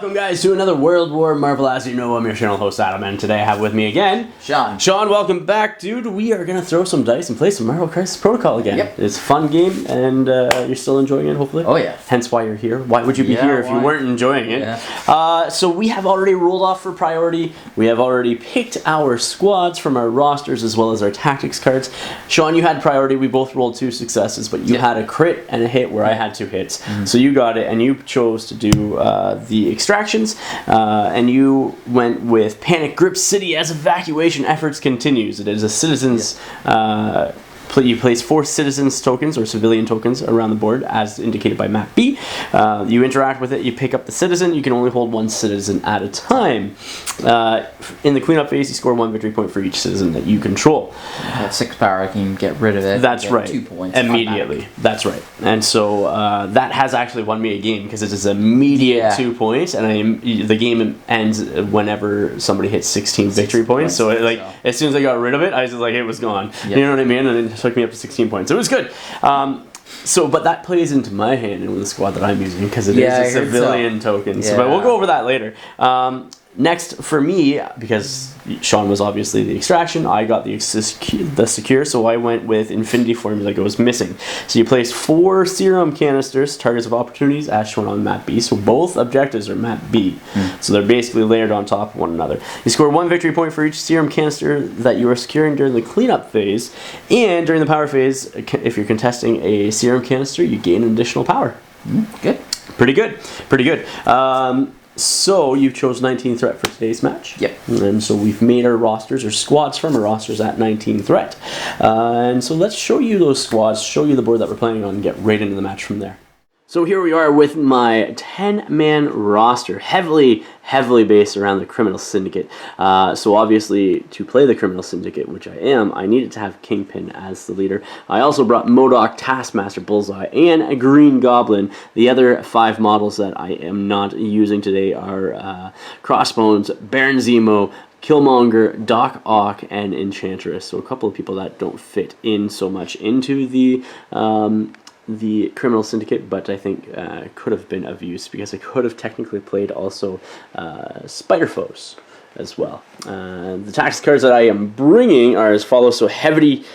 Welcome, guys, to another World War Marvel. As you know, I'm your channel host, Adam, and today I have with me again... Sean. Sean, welcome back, dude. We are going to throw some dice and play some Marvel Crisis Protocol again. Yep. It's a fun game, and you're still enjoying it, hopefully? Oh, yeah. Hence why you're here. Why would you be here if you weren't enjoying it? Yeah. So we have already rolled off for priority. We have already picked our squads from our rosters as well as our tactics cards. Sean, you had priority. We both rolled 2 successes, but you had a crit and a hit where I had 2 hits. So you got it, and you chose to do the extractions, and you went with Panic Grip City as evacuation efforts continues. It is a citizens you place 4 citizens tokens or civilian tokens around the board as indicated by map B. You interact with it, you pick up the citizen. You can only hold 1 citizen at a time. In the cleanup phase, you score 1 victory point for each citizen that you control. At 6 power, I can get rid of it. That's right. 2 points immediately. That's right. And so that has actually won me a game because it is immediate 2 points, and the game ends whenever somebody hits 16 victory points. So as soon as I got rid of it, I was like, it was gone. Yep. You know what I mean? And it took me up to 16 points. It was good. But that plays into my hand in the squad that I'm using because it is a civilian token. So, but we'll go over that later. Next, for me, because Sean was obviously the extraction, I got the secure, so I went with Infinity Formula goes missing. So you place 4 serum canisters, targets of opportunities, as shown on map B. So both objectives are map B. So they're basically layered on top of one another. You score 1 victory point for each serum canister that you are securing during the cleanup phase, and during the power phase, if you're contesting a serum canister, you gain an additional power. Good. Pretty good. Pretty good. So you've chose 19 threat for today's match. Yep. And so we've made our rosters or squads from our rosters at 19 threat. And so let's show you those squads, show you the board that we're playing on, and get right into the match from there. So here we are with my 10-man roster, heavily based around the Criminal Syndicate. So obviously, to play the Criminal Syndicate, which I am, I needed to have Kingpin as the leader. I also brought MODOK, Taskmaster, Bullseye, and a Green Goblin. The other 5 models that I am not using today are Crossbones, Baron Zemo, Killmonger, Doc Ock, and Enchantress. So a couple of people that don't fit in so much into the Criminal Syndicate, but I think could have been of use because I could have technically played also Spider Foes as well. The tactics cards that I am bringing are as follows. So heavy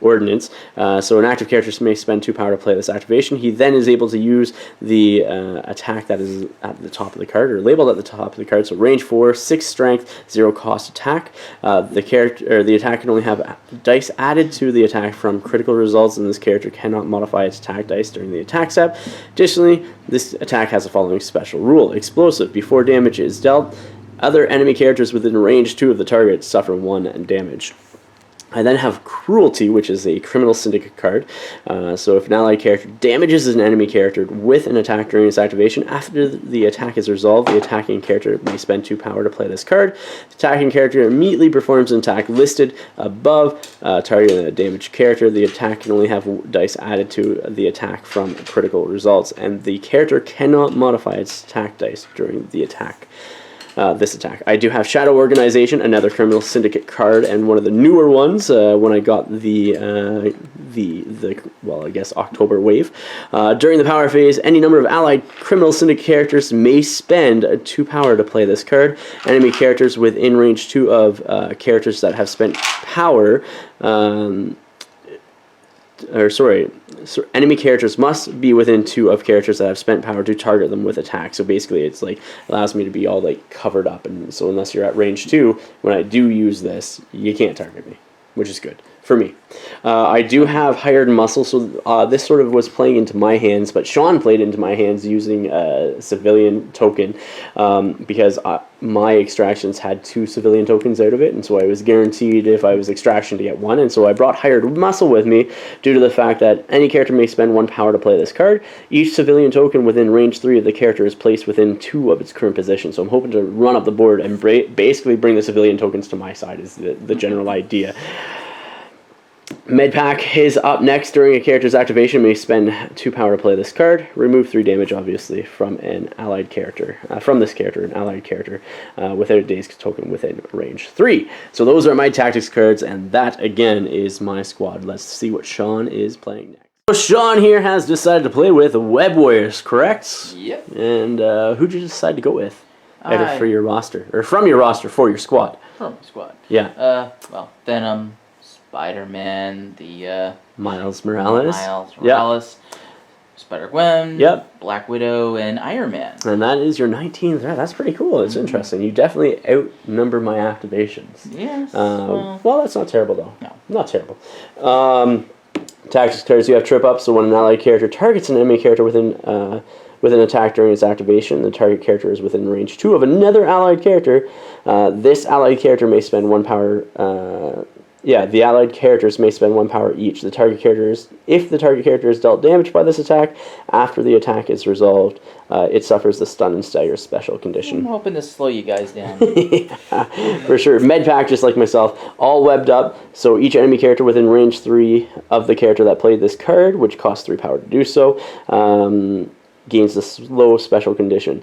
ordnance. So an active character may spend 2 power to play this activation. He then is able to use the attack that is at the top of the card, or labeled at the top of the card. So range 4, 6 strength, 0 cost attack. The attack can only have dice added to the attack from critical results, and this character cannot modify its attack dice during the attack step. Additionally, this attack has the following special rule: explosive. Before damage is dealt, other enemy characters within range 2 of the target suffer 1 damage. I then have Cruelty, which is a Criminal Syndicate card. So if an allied character damages an enemy character with an attack during its activation, after the attack is resolved, the attacking character may spend 2 power to play this card. The attacking character immediately performs an attack listed above, targeting a damaged character. The attack can only have dice added to the attack from critical results, and the character cannot modify its attack dice during the attack. This attack. I do have Shadow Organization, another Criminal Syndicate card, and one of the newer ones when I got the October wave. During the power phase, any number of allied Criminal Syndicate characters may spend 2 power to play this card. Enemy characters within range 2 of characters that have spent power enemy characters must be within 2 of characters that have spent power to target them with attack. So basically it's like allows me to be all like covered up, and so unless you're at range 2, when I do use this, you can't target me, which is good for me. I do have Hired Muscle, so this sort of was playing into my hands, but Sean played into my hands using a civilian token because my extractions had 2 civilian tokens out of it, and so I was guaranteed if I was extraction to get 1, and so I brought Hired Muscle with me due to the fact that any character may spend 1 power to play this card. Each civilian token within range 3 of the character is placed within 2 of its current position, so I'm hoping to run up the board and basically bring the civilian tokens to my side is the general idea. Medpack is up next. During a character's activation, may spend 2 power to play this card. Remove 3 damage, obviously, from an allied character. An allied character without a day's token within range 3. So those are my tactics cards, and that again is my squad. Let's see what Sean is playing next. So Sean here has decided to play with Web Warriors, correct? Yep. And who'd you decide to go with? Either for your roster, or from your roster for your squad? From my squad. Yeah. Well, Venom, Spider-Man, the Miles Morales. Morales, Spider-Gwen, Yep. Black Widow, and Iron Man. And that is your 19th. Yeah, that's pretty cool. It's interesting. You definitely outnumber my activations. Yes. Well, that's not terrible, though. No. Not terrible. Tactics cards, you have Trip Up, so when an allied character targets an enemy character within an attack during its activation, the target character is within range 2 of another allied character. This allied character may spend 1 power... the allied characters may spend 1 power each. If the target character is dealt damage by this attack, after the attack is resolved, it suffers the stun and stagger special condition. I'm hoping to slow you guys down. For sure. Med pack, just like myself, all webbed up. So each enemy character within range 3 of the character that played this card, which costs 3 power to do so, gains the slow special condition.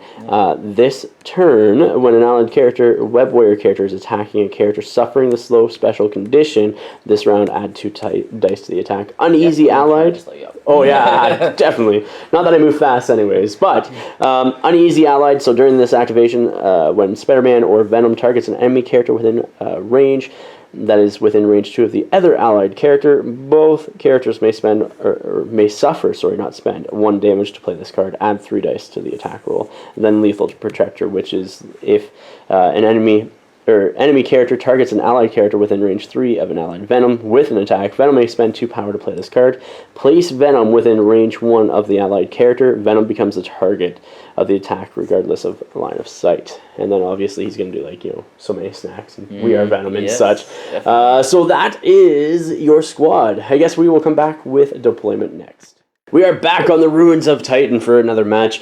This turn, when an allied character, Web Warrior character, is attacking a character suffering the slow special condition, this round add 2 dice to the attack. Uneasy allied. Oh yeah, definitely. Not that I move fast anyways, but uneasy allied, so during this activation, when Spider-Man or Venom targets an enemy character within range, that is within range 2 of the other allied character, both characters may spend, or may suffer, not spend, 1 damage to play this card, add 3 dice to the attack roll, and then Lethal Protector, which is if an enemy character targets an allied character within range 3 of an allied Venom with an attack, Venom may spend 2 power to play this card. Place Venom within range 1 of the allied character, Venom becomes the target of the attack regardless of line of sight. And then obviously he's going to do so many snacks, and we are Venom and such. So that is your squad. I guess we will come back with deployment next. We are back on the ruins of Titan for another match.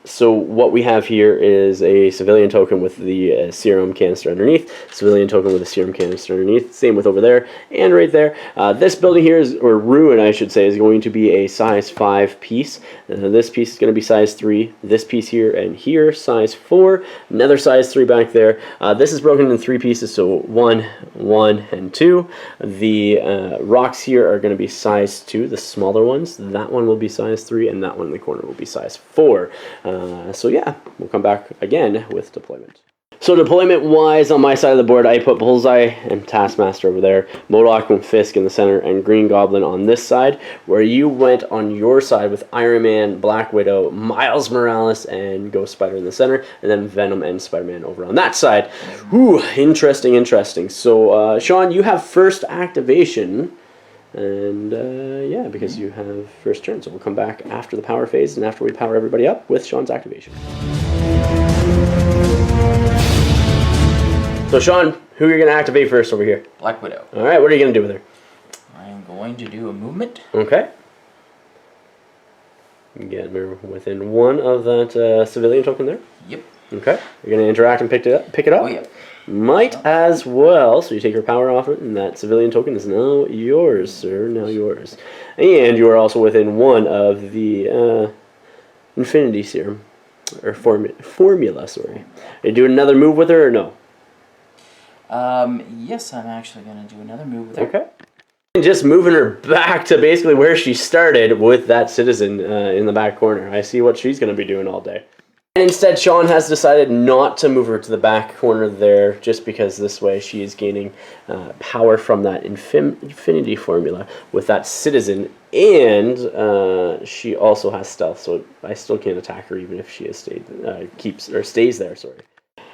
So what we have here is a civilian token with the serum canister underneath, civilian token with a serum canister underneath, same with over there and right there. This building here or ruin I should say, is going to be a size 5 piece. This piece is going to be size 3, this piece here and here, size 4, another size 3 back there. This is broken in 3 pieces, so 1, 1, and 2. The rocks here are going to be size 2, the smaller ones. That one will be size 3, and that one in the corner will be size 4. So yeah, we'll come back again with deployment. So deployment-wise, on my side of the board, I put Bullseye and Taskmaster over there, MODOK and Fisk in the center, and Green Goblin on this side, where you went on your side with Iron Man, Black Widow, Miles Morales, and Ghost Spider in the center, and then Venom and Spider-Man over on that side. Ooh, interesting. So, Sean, you have first activation. And yeah, because you have first turn, so we'll come back after the power phase and after we power everybody up with Sean's activation. So Sean, who are you going to activate first over here? Black Widow. Alright, what are you going to do with her? I am going to do a movement. Okay. Get her within 1 of that civilian token there. Yep. Okay. You're going to interact and pick it up? Oh, yeah. Might as well. So you take your power off it, and that civilian token is now yours, sir. Now yours. And you are also within 1 of the Infinity Serum. Or formula, sorry. Are you doing another move with her, or no? Yes, I'm actually going to do another move with her. Okay. And just moving her back to basically where she started with that citizen in the back corner. I see what she's going to be doing all day. And instead, Sean has decided not to move her to the back corner there, just because this way she is gaining power from that infinity formula with that citizen, and she also has stealth, so I still can't attack her even if she has stays there. Sorry.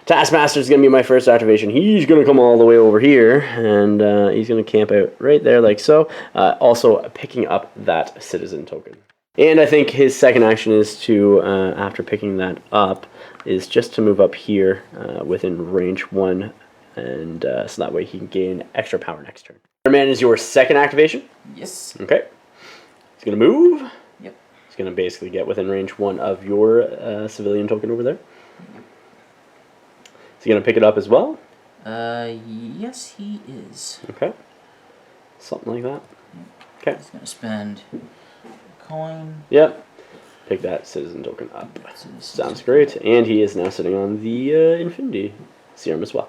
Taskmaster is going to be my first activation. He's going to come all the way over here, and he's going to camp out right there like so, also picking up that citizen token. And I think his second action is to, after picking that up, is just to move up here within range 1, and so that way he can gain extra power next turn. Spider-Man is your second activation? Yes. Okay. He's going to move. Yep. He's going to basically get within range 1 of your civilian token over there. Yep. Is he going to pick it up as well? Yes he is. Okay. Something like that. Okay. He's going to spend coin. Yep. Pick that citizen token up. Sounds great. And he is now sitting on the Infinity Serum as well.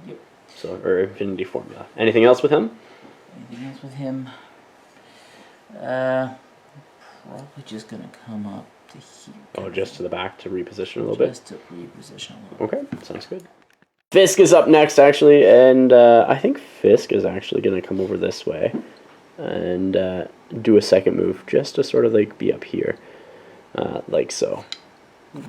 Yep. So, or Infinity Formula. Anything else with him? Anything else with him? Probably just gonna come up to here. Oh, just to the back to reposition a little bit? Just to reposition a little bit. Okay, sounds good. Fisk is up next, actually, and I think Fisk is actually going to come over this way and do a second move just to sort of like be up here, like so.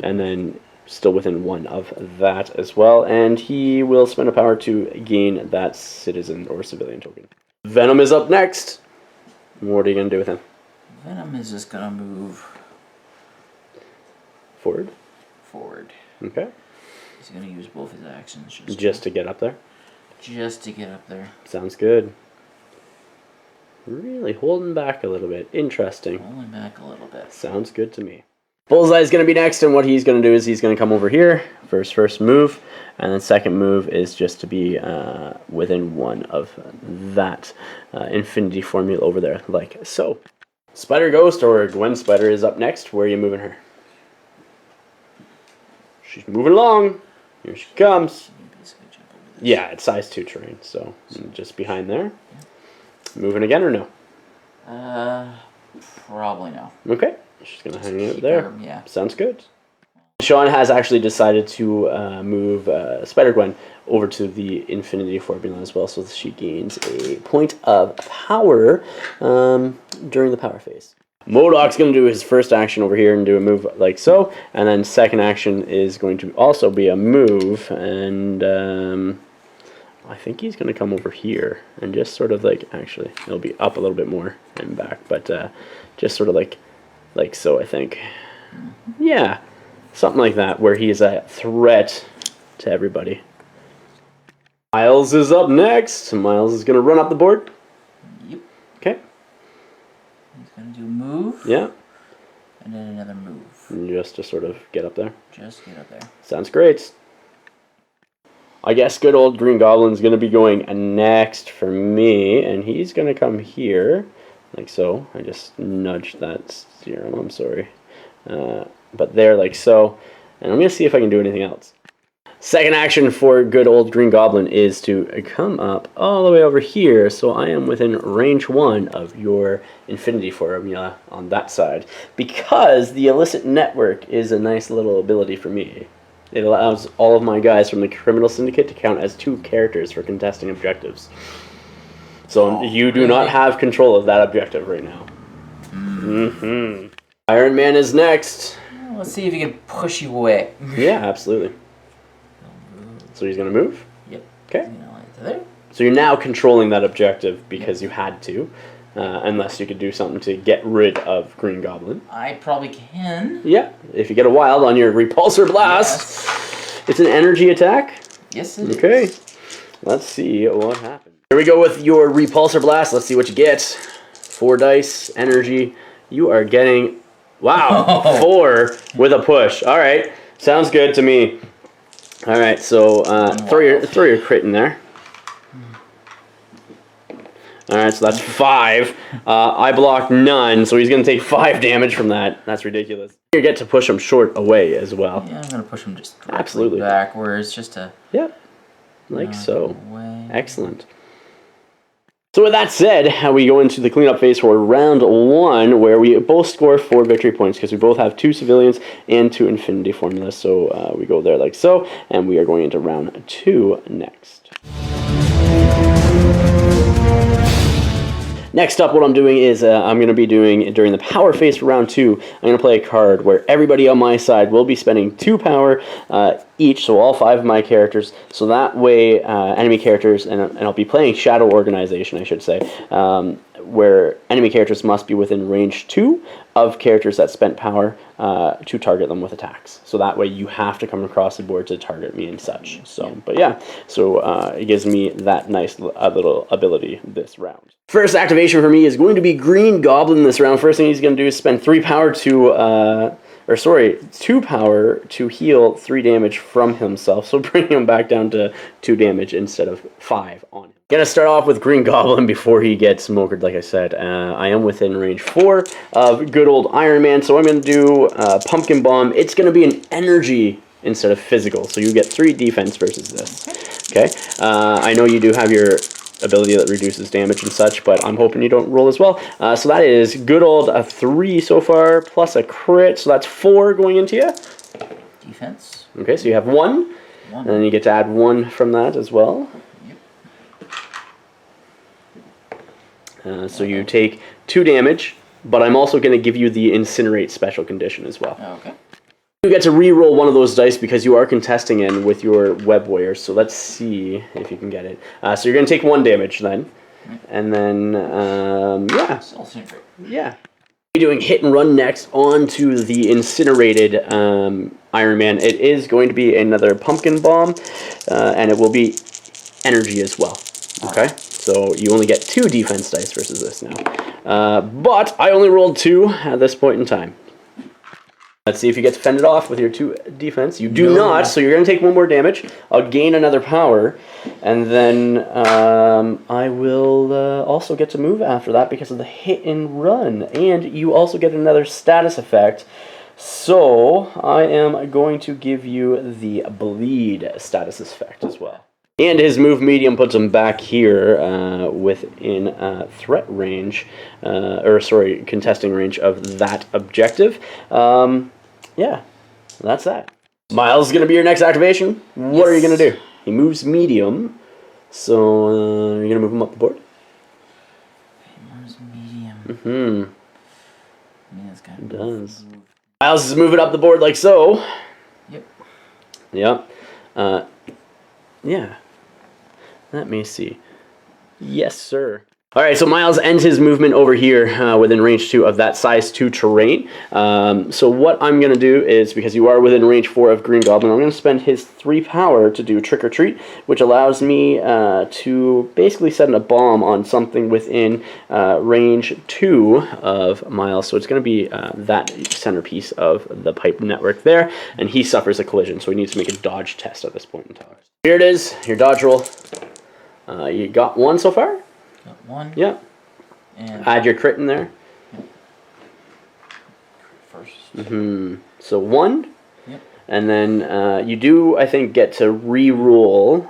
And then still within one of that as well, and he will spend a power to gain that citizen or civilian token. Venom is up next. What are you going to do with him? Venom is just gonna move Forward? forward. Okay. He's gonna use both his actions Just to get up there? Just to get up there. Sounds good. Really holding back a little bit. Interesting. Pulling back a little bit. Sounds good to me. Bullseye's going to be next, and what he's going to do is he's going to come over here for his first move, and then second move is just to be within one of that infinity formula over there, like so. Spider Ghost, or Gwen Spider, is up next. Where are you moving her? She's moving along. Here she comes. Yeah, it's size 2 terrain, so just behind there. Yeah. Moving again or no? Probably no. Okay, she's gonna hang out there. Yeah. Sounds good. Sean has actually decided to move Spider-Gwen over to the Infinity Formula as well, so she gains a point of power during the power phase. MODOK's going to do his first action over here and do a move like so, and then second action is going to also be a move, and I think he's going to come over here and just sort of like, actually, it'll be up a little bit more and back, but just sort of like so, I think. Yeah, something like that, where he is a threat to everybody. Miles is up next. Miles is going to run up the board. Yep. Okay. He's going to do a move. Yeah. And then another move. Just to sort of get up there. Just get up there. Sounds great. I guess good old Green Goblin's going to be going next for me, and he's going to come here, like so. I just nudged that serum, I'm sorry. But there, like so. And I'm going to see if I can do anything else. Second action for good old Green Goblin is to come up all the way over here, so I am within range 1 of your Infinity Formula on that side, because the Illicit Network is a nice little ability for me. It allows all of my guys from the Criminal Syndicate to count as 2 characters for contesting objectives. So you do not have control of that objective right now. Iron Man is next. Well, let's see if he can push you away. Yeah, absolutely. So he's going to move? Yep. Okay. Like there. So you're now controlling that objective because you had to, unless you could do something to get rid of Green Goblin. I probably can. Yeah, if you get a wild on your Repulsor Blast. Yes. It's an energy attack. Yes, it is. Okay. Let's see what happens. Here we go with your Repulsor Blast. Let's see what you get. 4 dice, energy. You are getting, wow, 4 with a push. All right, sounds good to me. All right, so throw your crit in there. All right, so that's 5. I blocked none, so he's going to take 5 damage from that. That's ridiculous. You get to push him short away as well. Yeah, I'm going to push him just absolutely backwards, just to... Yep, like so. Excellent. So with that said, we go into the cleanup phase for round 1, where we both score 4 victory points, because we both have 2 civilians and 2 infinity formulas. So we go there like so, and we are going into round 2 next. Next up, what I'm doing is I'm going to be doing, during the power phase for round 2, I'm going to play a card where everybody on my side will be spending 2 power each, so all 5 of my characters, so that way enemy characters, and I'll be playing Shadow Organization, I should say, where enemy characters must be within range 2 of characters that spent power to target them with attacks. So that way you have to come across the board to target me and such. So, but yeah, so it gives me that nice little ability this round. First activation for me is going to be Green Goblin this round. First thing he's going to do is spend 3 power to, 2 power to heal 3 damage from himself. So bring him back down to 2 damage instead of 5 on him. Gonna start off with Green Goblin before he gets smokered, like I said. I am within range 4 of good old Iron Man, so I'm gonna do Pumpkin Bomb. It's gonna be an energy instead of physical, so you get 3 defense versus this. Okay, I know you do have your ability that reduces damage and such, but I'm hoping you don't roll as well. So that is good old 3 so far, plus a crit, so that's 4 going into you. Defense. Okay, so you have 1, and then you get to add 1 from that as well. So you take 2 damage, but I'm also going to give you the Incinerate special condition as well. Okay. You get to re-roll one of those dice because you are contesting in with your web warriors. So let's see if you can get it. So you're going to take 1 damage then. And then, yeah. Yeah. You're doing hit and run next onto the incinerated Iron Man. It is going to be another pumpkin bomb, and it will be energy as well. Okay? So you only get 2 defense dice versus this now. But I only rolled 2 at this point in time. Let's see if you get to fend it off with your 2 defense. You do not, so you're going to take 1 more damage. I'll gain another power, and then I will also get to move after that because of the hit and run. And you also get another status effect. So I am going to give you the bleed status effect as well. And his move medium puts him back here within threat range, contesting range of that objective. Yeah, that's that. Miles is going to be your next activation. What are you going to do? He moves medium, so you're going to move him up the board? He moves medium. Mm-hmm. Yeah, this guy does. Miles is moving up the board like so. Yep. Yeah. Let me see. Yes, sir. All right, so Miles ends his movement over here within range 2 of that size 2 terrain. So what I'm going to do is, because you are within range 4 of Green Goblin, I'm going to spend his 3 power to do Trick or Treat, which allows me to basically set a bomb on something within range 2 of Miles. So it's going to be that centerpiece of the pipe network there, and he suffers a collision, so he needs to make a dodge test at this point in time. Here it is, your dodge roll. You got 1 so far? Got 1. Yeah. And add your crit in there. Yep. First. So 1. Yep. And then you do, I think, get to re-roll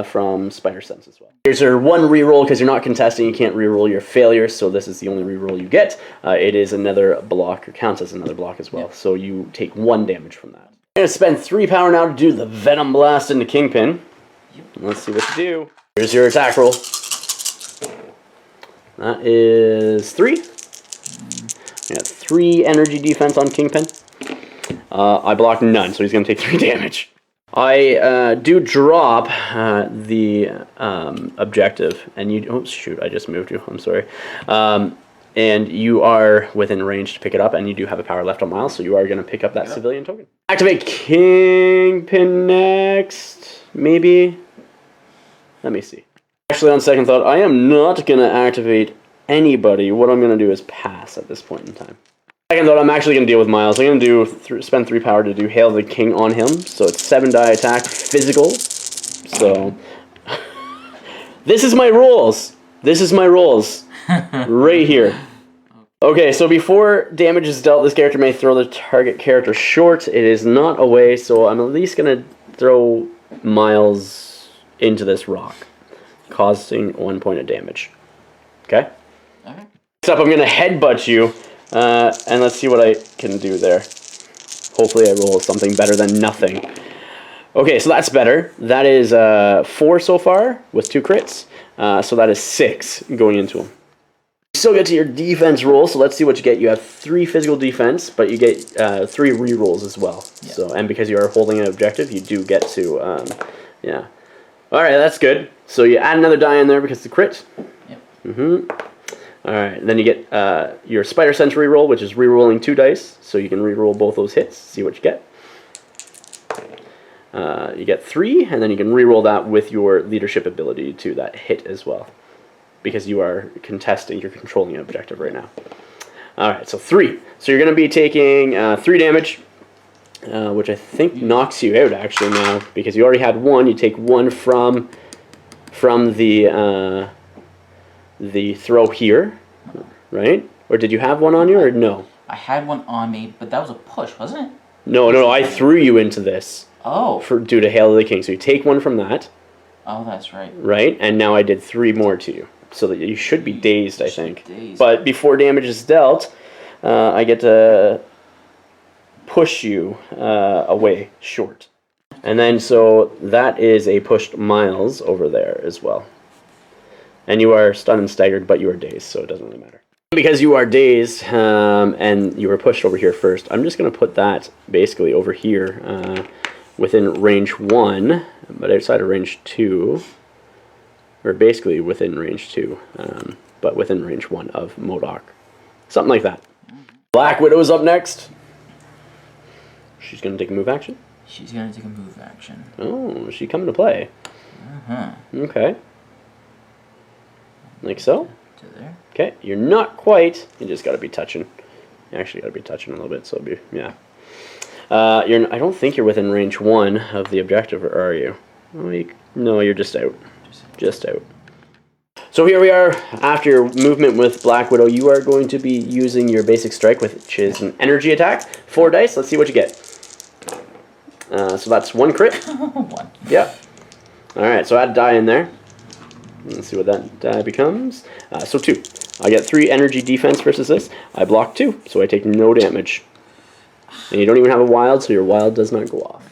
from Spider Sense as well. Here's your 1 re-roll because you're not contesting. You can't re-roll your failures, so this is the only re-roll you get. It is another block, or counts as another block as well. Yep. So you take 1 damage from that. I'm going to spend 3 power now to do the Venom Blast into Kingpin. Yep. Let's see what you do. Here's your attack roll. That is 3. I got 3 energy defense on Kingpin. I blocked none, so he's going to take 3 damage. I do drop the objective, and you... Oh, shoot, I just moved you. I'm sorry. And you are within range to pick it up, and you do have a power left on Miles, so you are going to pick up that civilian token. Activate Kingpin next, maybe? Let me see. Actually, on second thought, I am not going to activate anybody. What I'm going to do is pass at this point in time. Second thought, I'm actually going to deal with Miles. I'm going to spend 3 power to do Hail the King on him. So it's 7 die attack, physical. So this is my rules. This is my rules. Right here. Okay, so before damage is dealt, this character may throw the target character short. It is not away, so I'm at least going to throw Miles into this rock, causing 1 point of damage. Okay? Okay. Next up, I'm going to headbutt you, and let's see what I can do there. Hopefully I roll something better than nothing. Okay, so that's better. That is 4 so far, with 2 crits. So that is 6 going into him. You still get to your defense roll, so let's see what you get. You have 3 physical defense, but you get 3 re-rolls as well. Yeah. So, and because you are holding an objective, you do get to, yeah. Alright, that's good. So you add another die in there because it's a crit. Yep. Alright, then you get your Spider Sense reroll, which is rerolling 2 dice. So you can reroll both those hits, see what you get. You get 3, and then you can reroll that with your leadership ability to that hit as well. Because you are contesting, you're controlling an objective right now. Alright, so 3. So you're going to be taking 3 damage, which I think knocks you out actually now, because you already had 1. You take 1 from the throw here, right? Or did you have 1 on you, or no? I had 1 on me, but that was a push, wasn't it? No, I threw you into this. Oh. Due to Hail of the King. So you take 1 from that, Oh, that's right. Right? And now I did 3 more to you. So that you should be dazed, I think. Dazed. But before damage is dealt, I get to push you away short. And then, so that is a pushed Miles over there as well. And you are stunned and staggered, but you are dazed, so it doesn't really matter. Because you are dazed and you were pushed over here first, I'm just going to put that basically over here within range 1, but outside of range 2. Or basically within range 2, but within range 1 of MODOK. Something like that. Black Widow's up next. She's going to take a move action. She's going to take a move action. Oh, is she coming to play? Uh-huh. Okay. Like so? To there. Okay, you're not quite. You just got to be touching. You actually got to be touching a little bit, so it'll be, yeah. I don't think you're within range 1 of the objective, or are you? Oh, no, you're just out. Just out. So here we are. After your movement with Black Widow, you are going to be using your basic strike, which is an energy attack. 4 dice. Let's see what you get. So that's 1 crit. 1. Yep. All right. So add a die in there. Let's see what that die becomes. So 2. I get 3 energy defense versus this. I block 2, so I take no damage. And you don't even have a wild, so your wild does not go off.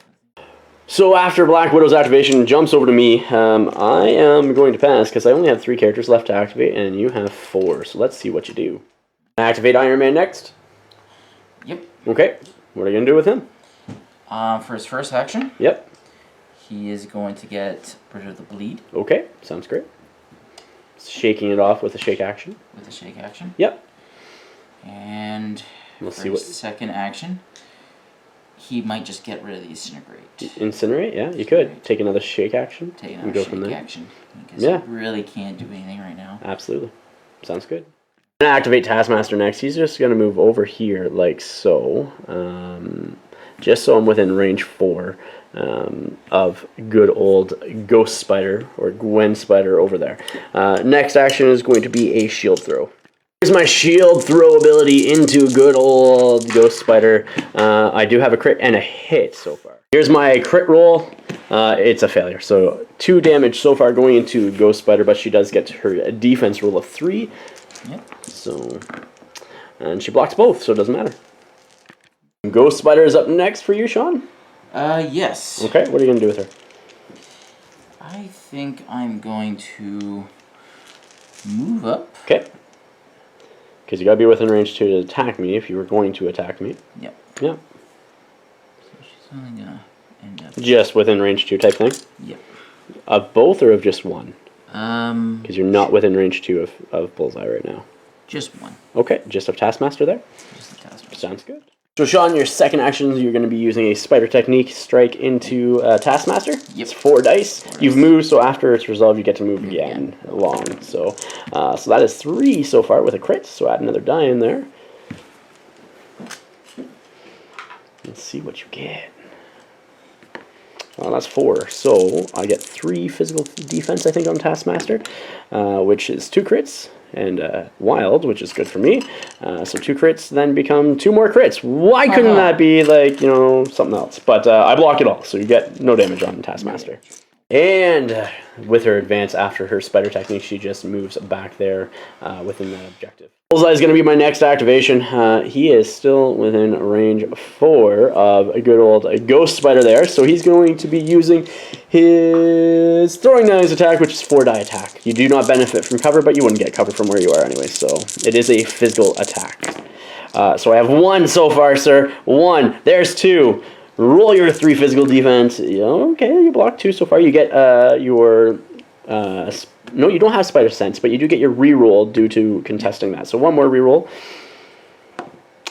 So after Black Widow's activation jumps over to me, I am going to pass because I only have 3 characters left to activate, and you have 4. So let's see what you do. Activate Iron Man next. Yep. Okay. What are you going to do with him? For his first action, Yep. he is going to get rid of the bleed Okay. Sounds great. Shaking it off with a shake action. with a shake action. Yep. And Let's for see his what... second action, he might just get rid of the incinerate. Incinerate? Yeah, you could. Take another shake action. Take and another go shake from there. action. Because Yeah. he really can't do anything right now. Absolutely. Sounds good. I'm going to activate Taskmaster next. He's just going to move over here like so. Just so I'm within range 4 of good old Ghost Spider or Gwen Spider over there. Next action is going to be a shield throw. Here's my shield throw ability into good old Ghost Spider. I do have a crit and a hit so far. Here's my crit roll. It's a failure. So 2 damage so far going into Ghost Spider, but she does get her defense roll of 3. Yep. So, and she blocks both, so it doesn't matter. Ghost Spider is up next for you, Sean. Yes. Okay, what are you going to do with her? I think I'm going to move up. Okay. Because you got to be within range 2 to attack me if you were going to attack me. Yep. Yeah. So she's only going to end up... Just within range 2 type thing? Yep. Of both or of just one? Because you're not within range 2 of Bullseye right now. Just 1. Okay, just of Taskmaster there? Just the task. Sounds good. So Sean, your second action, you're going to be using a Spider Technique strike into Taskmaster. Yep. It's 4 dice. You've moved, so after it's resolved, you get to move again again. along. So, so that is 3 so far with a crit. So add another die in there. Let's see what you get. Well, that's 4. So I get 3 physical defense, I think, on Taskmaster, which is 2 crits. And wild, which is good for me. So 2 crits then become 2 more crits. Why couldn't that be like, you know, something else? But I block it all, so you get no damage on Taskmaster. And with her advance after her Spider Technique, she just moves back there within that objective. Bullseye is going to be my next activation. He is still within range 4 of a good old Ghost Spider there, so he's going to be using his Throwing Knives attack, which is 4 die attack. You do not benefit from cover, but you wouldn't get cover from where you are anyway, so it is a physical attack. So I have 1 so far, sir. 1. There's 2. Roll your 3 physical defense. Okay, you block 2 so far. You get your... no, you don't have Spider Sense, but you do get your reroll due to contesting that. So 1 more reroll.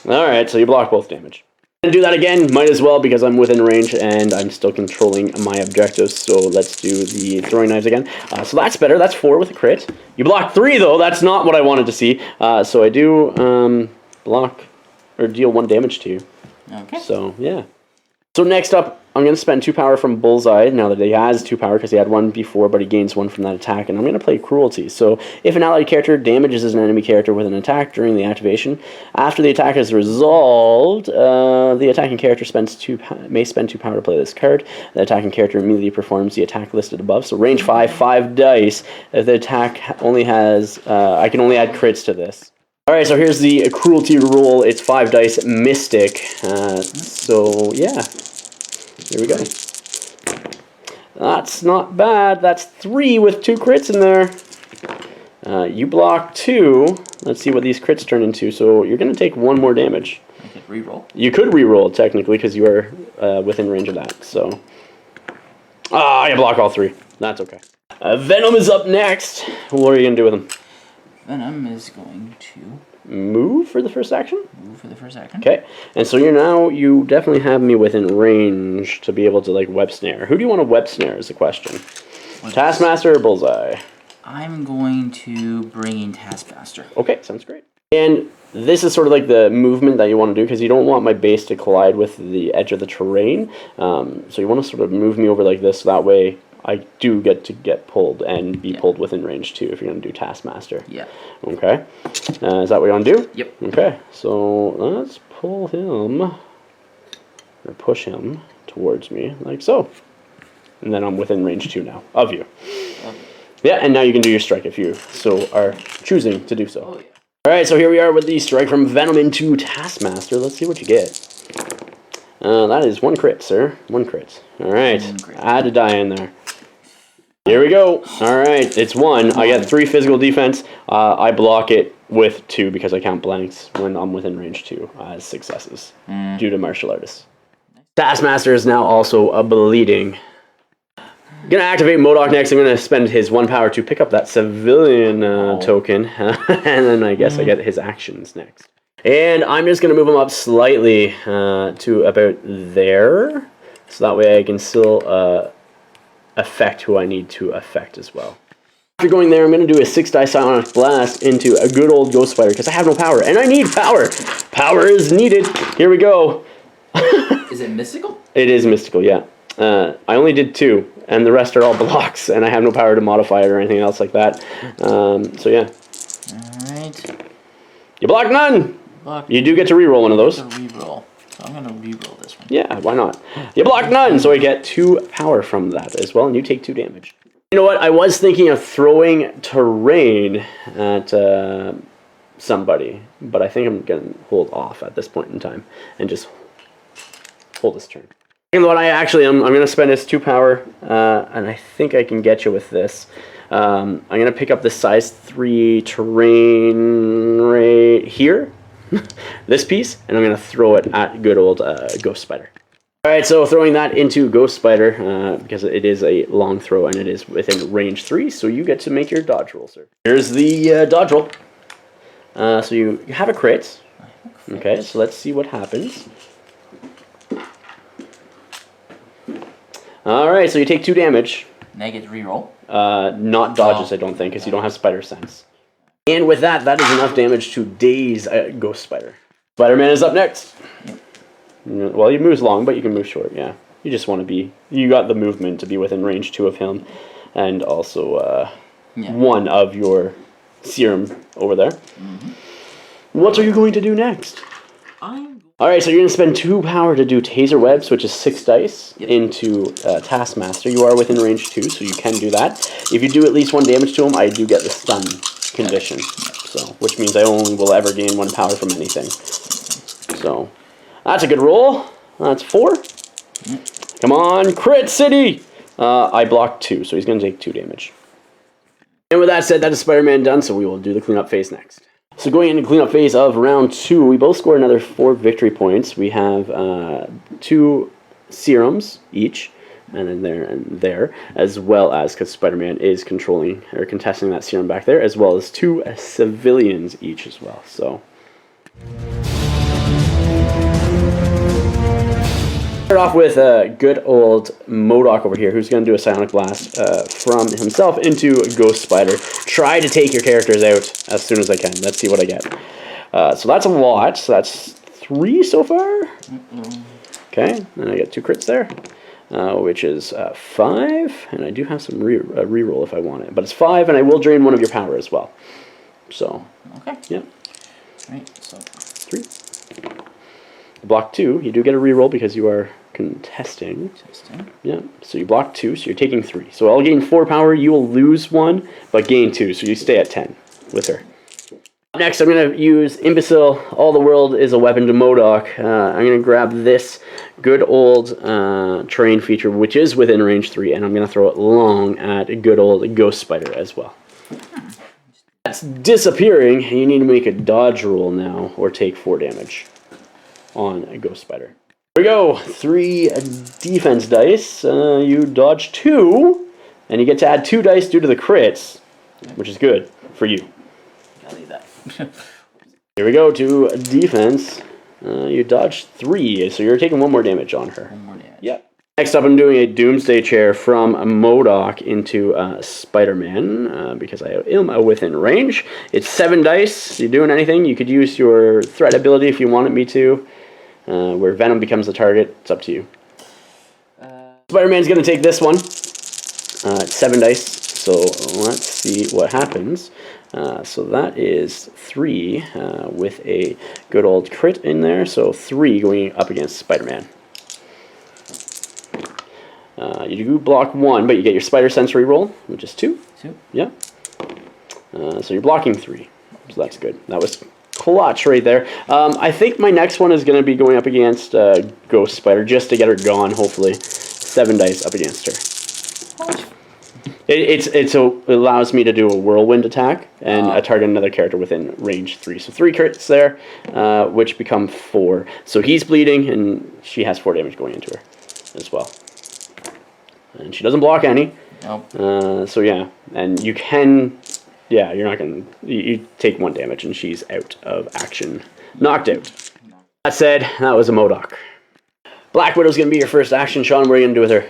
Alright, so you block both damage. And do that again, might as well, because I'm within range and I'm still controlling my objectives. So let's do the Throwing Knives again. So that's better. That's 4 with a crit. You block 3 though. That's not what I wanted to see. So I do block or deal 1 damage to you. Okay. So yeah. So next up, I'm going to spend 2 power from Bullseye, now that he has 2 power, because he had 1 before, but he gains 1 from that attack, and I'm going to play Cruelty. So if an allied character damages an enemy character with an attack during the activation, after the attack is resolved, the attacking character may spend 2 power to play this card. The attacking character immediately performs the attack listed above. So range 5, 5 dice. If the attack only has, I can only add crits to this. Alright, so here's the Cruelty roll. It's 5 dice Mystic. So yeah. Here we go. That's not bad. That's 3 with 2 crits in there. You block 2. Let's see what these crits turn into. So you're going to take 1 more damage. I could reroll. You could reroll, technically, because you are within range of that. So, you block all 3. That's okay. Venom is up next. What are you going to do with him? Venom is going to move for the first action? Move for the first action. Okay. And so you definitely have me within range to be able to, like, web snare. Who do you want to web snare is the question. Taskmaster or Bullseye? I'm going to bring in Taskmaster. Okay, sounds great. And this is sort of like the movement that you want to do, because you don't want my base to collide with the edge of the terrain. So you want to sort of move me over like this, so that way I do get pulled and be pulled within range too, if you're going to do Taskmaster. Yeah. Okay. Is that what you want to do? Yep. Okay. So let's pull him, or push him towards me, like so. And then I'm within range 2 now, of you. Yeah, and now you can do your strike if you are choosing to do so. Oh, yeah. Alright, so here we are with the strike from Venom into Taskmaster. Let's see what you get. That is 1 crit, sir. 1 crit. Alright, add a die in there. Here we go. Alright, it's 1. I get 3 physical defense. I block it with 2 because I count blanks when I'm within range 2 as successes due to martial artists. Taskmaster is now also a bleeding. Gonna activate MODOK next. I'm gonna spend his 1 power to pick up that civilian token, and then I guess I get his actions next. And I'm just gonna move him up slightly to about there, so that way I can still affect who I need to affect as well. After going there, I'm gonna do a 6 die Psionic Blast into a good old Ghost Spider because I have no power, and I need power. Power is needed. Here we go. Is it mystical? It is mystical, yeah. I only did 2, and the rest are all blocks, and I have no power to modify it or anything else like that. So yeah. Alright. You block none! You do get to reroll one of those. Reroll. So I'm going to reroll this one. Yeah, why not? You block none, so I get 2 power from that as well, and you take 2 damage. You know what? I was thinking of throwing terrain at somebody, but I think I'm going to hold off at this point in time and just hold this turn. And what I'm going to spend this 2 power, and I think I can get you with this. I'm going to pick up the size 3 terrain right here, this piece, and I'm going to throw it at good old Ghost Spider. Alright, so throwing that into Ghost Spider, because it is a long throw and it is within range 3, so you get to make your dodge roll, sir. Here's the dodge roll. So you have a crit. Okay, so let's see what happens. Alright, so you take 2 damage. Negative reroll. Not dodges, I don't think, because you don't have Spider Sense. And with that, that is enough damage to daze Ghost Spider. Spider-Man is up next. Yep. Well, he moves long, but you can move short, yeah. You just want to be... You got the movement to be within range 2 of him, and also 1 of your serum over there. What are you going to do next? Alright, so you're going to spend 2 power to do Taser Webs, which is 6 dice, into Taskmaster. You are within range 2, so you can do that. If you do at least 1 damage to him, I do get the stun condition, so which means I only will ever gain 1 power from anything. So, that's a good roll. That's 4. Come on, Crit City! I blocked 2, so he's going to take 2 damage. And with that said, that is Spider-Man done, so we will do the cleanup phase next. So going into cleanup phase of round 2, we both scored another 4 victory points. We have 2 serums each, and then there and there, as well as, because Spider-Man is controlling or contesting that serum back there, as well as 2 civilians each as well. So start off with good old MODOK over here, who's going to do a Psionic Blast from himself into Ghost Spider. Try to take your characters out as soon as I can. Let's see what I get. So that's a lot. So that's 3 so far. Okay, and I get 2 crits there, which is 5, and I do have some reroll if I want it, but it's 5, and I will drain 1 of your power as well. So, okay. Yeah. Right, so 3. Block 2, you do get a reroll because you are contesting. Yeah, so you block 2, so you're taking 3. So I'll gain 4 power, you will lose 1, but gain 2, so you stay at 10 with her. Next, I'm going to use Imbecile, All the World is a Weapon to MODOK. I'm going to grab this good old terrain feature, which is within range 3, and I'm going to throw it long at a good old Ghost Spider as well. That's disappearing. You need to make a dodge roll now, or take 4 damage on a Ghost Spider. Here we go. 3 defense dice. You dodge 2, and you get to add 2 dice due to the crits, which is good for you. I'll leave that. Here we go to defense. You dodge 3, so you're taking 1 more damage on her. 1 more damage. Yep. Next up, I'm doing a Doomsday Chair from MODOK into Spider-Man because I am within range. It's 7 dice. You're doing anything. You could use your threat ability if you wanted me to, where Venom becomes the target. It's up to you. Spider-Man's going to take this one. It's 7 dice, so let's see what happens. So that is 3 with a good old crit in there, so 3 going up against Spider-Man. You do block 1, but you get your Spider Sensory roll, which is 2. 2. Yeah. So you're blocking 3, so that's good. That was clutch right there. I think my next one is going to be going up against Ghost Spider, just to get her gone, hopefully. 7 dice up against her. It allows me to do a whirlwind attack and target another character within range 3. So 3 crits there, which become 4. So he's bleeding, and she has 4 damage going into her as well. And she doesn't block any. Nope. So yeah, and you can, yeah, you're not going to, you take 1 damage, and she's out of action. Knocked out. That said, that was a MODOK. Black Widow's going to be your first action. Sean, what are you going to do with her?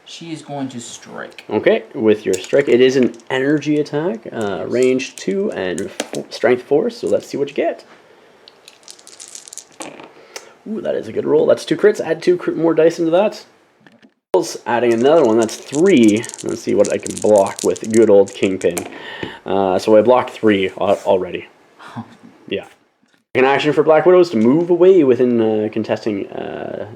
She is going to strike. Okay, with your strike, it is an energy attack, range 2 and strength 4, so let's see what you get. Ooh, that is a good roll. That's 2 crits. Add 2 more dice into that. Adding another one, that's 3. Let's see what I can block with good old Kingpin. So I blocked 3 already. Yeah. An action for Black Widow is to move away within contesting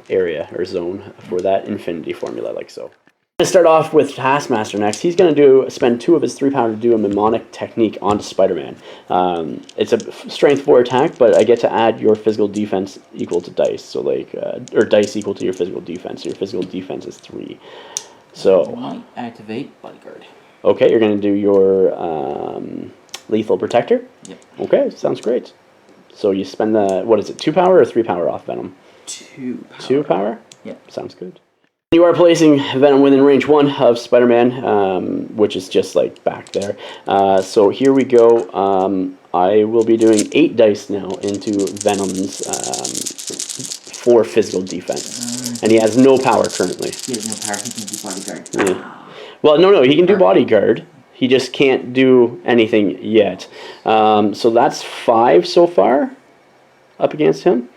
area or zone for that infinity formula, like so. I'm going to start off with Taskmaster next. He's going to spend 2 of his 3 power to do a mnemonic technique onto Spider-Man. It's a strength 4 attack, but I get to add your physical defense equal to dice, so like or dice equal to your physical defense. So your physical defense is 3. So you might activate Bodyguard. Okay, you're going to do your lethal protector. Yep. Okay, sounds great. So you spend the, what is it, 2 power or 3 power off Venom? 2 power. 2 power? Yep. Sounds good. You are placing Venom within range 1 of Spider-Man, which is just like back there. So here we go. I will be doing 8 dice now into Venom's 4 physical defense. And he has no power currently. He has no power, he can do Bodyguard. Yeah. Well, no, he can do Bodyguard. He just can't do anything yet. So that's 5 so far up against him.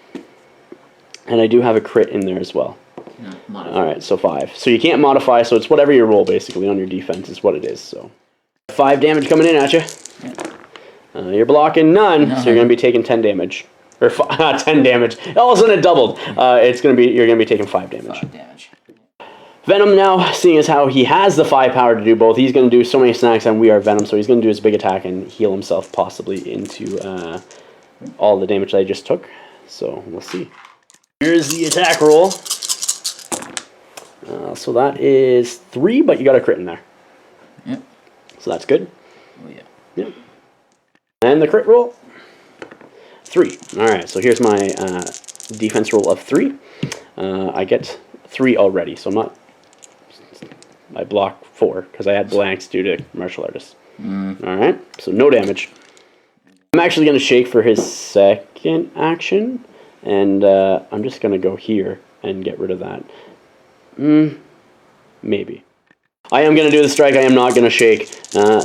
And I do have a crit in there as well. Alright, so 5. So you can't modify, so it's whatever you roll basically on your defense is what it is. So 5 damage coming in at you. Yeah. You're blocking none, so you're going to be taking 10 damage. Or 10 damage. All of a sudden it doubled. You're going to be taking 5 damage. 5 damage. Venom now, seeing as how he has the 5 power to do both, he's going to do so many snacks and we are Venom, so he's going to do his big attack and heal himself possibly into all the damage that I just took. So we'll see. Here's the attack roll. So that is 3, but you got a crit in there. Yep. So that's good. Oh yeah. Yep. And the crit roll. 3. Alright, so here's my defense roll of 3. I get 3 already, so I'm not... I block 4, because I had blanks due to martial artists. Alright, so no damage. I'm actually going to shake for his second action, and I'm just going to go here and get rid of that. Maybe. I am going to do the strike, I am not going to shake.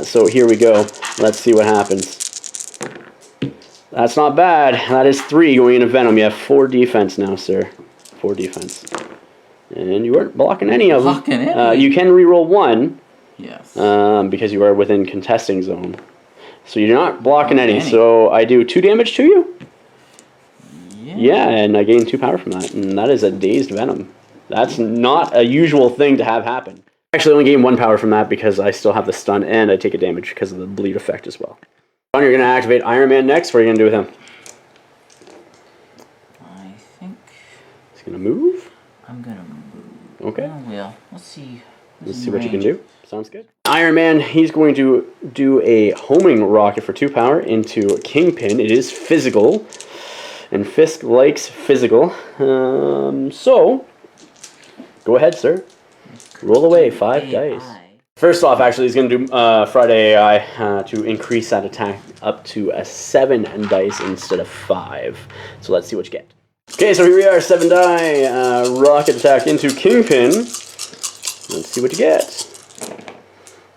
So here we go. Let's see what happens. That's not bad. That is 3 going into Venom. You have 4 defense now, sir. 4 defense. And you weren't blocking any of them. Blocking any? You can reroll 1. Yes. Because you are within contesting zone. So you're not blocking any. So I do 2 damage to you. Yeah, and I gain 2 power from that. And that is a Dazed Venom. That's not a usual thing to have happen. Actually, I only gain 1 power from that because I still have the stun and I take a damage because of the bleed effect as well. John, you're going to activate Iron Man next. What are you going to do with him? I think He's going to move. I'm going to move. Okay. Oh, well, let's see. Let's see what you can do. Sounds good. Iron Man, he's going to do a homing rocket for 2 power into Kingpin. It is physical. And Fisk likes physical. So, go ahead, sir. Roll away 5 dice. First off, actually, he's going to do Friday AI to increase that attack up to a 7 dice instead of 5. So let's see what you get. Okay, so here we are, 7 die. Rocket attack into Kingpin. Let's see what you get.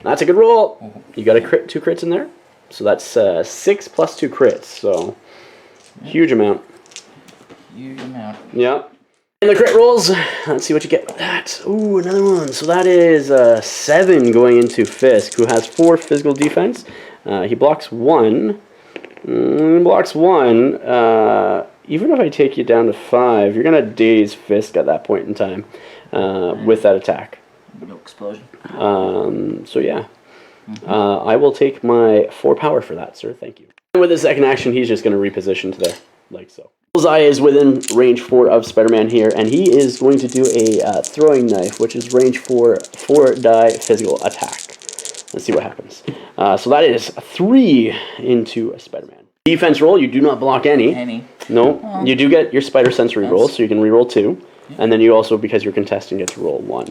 That's a good roll. You got a crit, 2 crits in there. So that's 6 plus 2 crits. So huge amount. Huge amount. Yep. And the crit rolls, let's see what you get with that. Ooh, another one. So that is 7 going into Fisk, who has 4 physical defense. He blocks 1. Blocks 1. Even if I take you down to 5, you're going to daze Fisk at that point in time with that attack. No explosion. So yeah. I will take my 4 power for that, sir. Thank you. And with his second action, he's just going to reposition to there, like so. Bullseye is within range 4 of Spider-Man here, and he is going to do a throwing knife, which is range 4 die physical attack. Let's see what happens. So that is 3 into Spider-Man. Defense roll, you do not block any. No, you do get your Spider Sensory roll, so you can reroll 2. And then you also, because you're contesting, get to roll 1.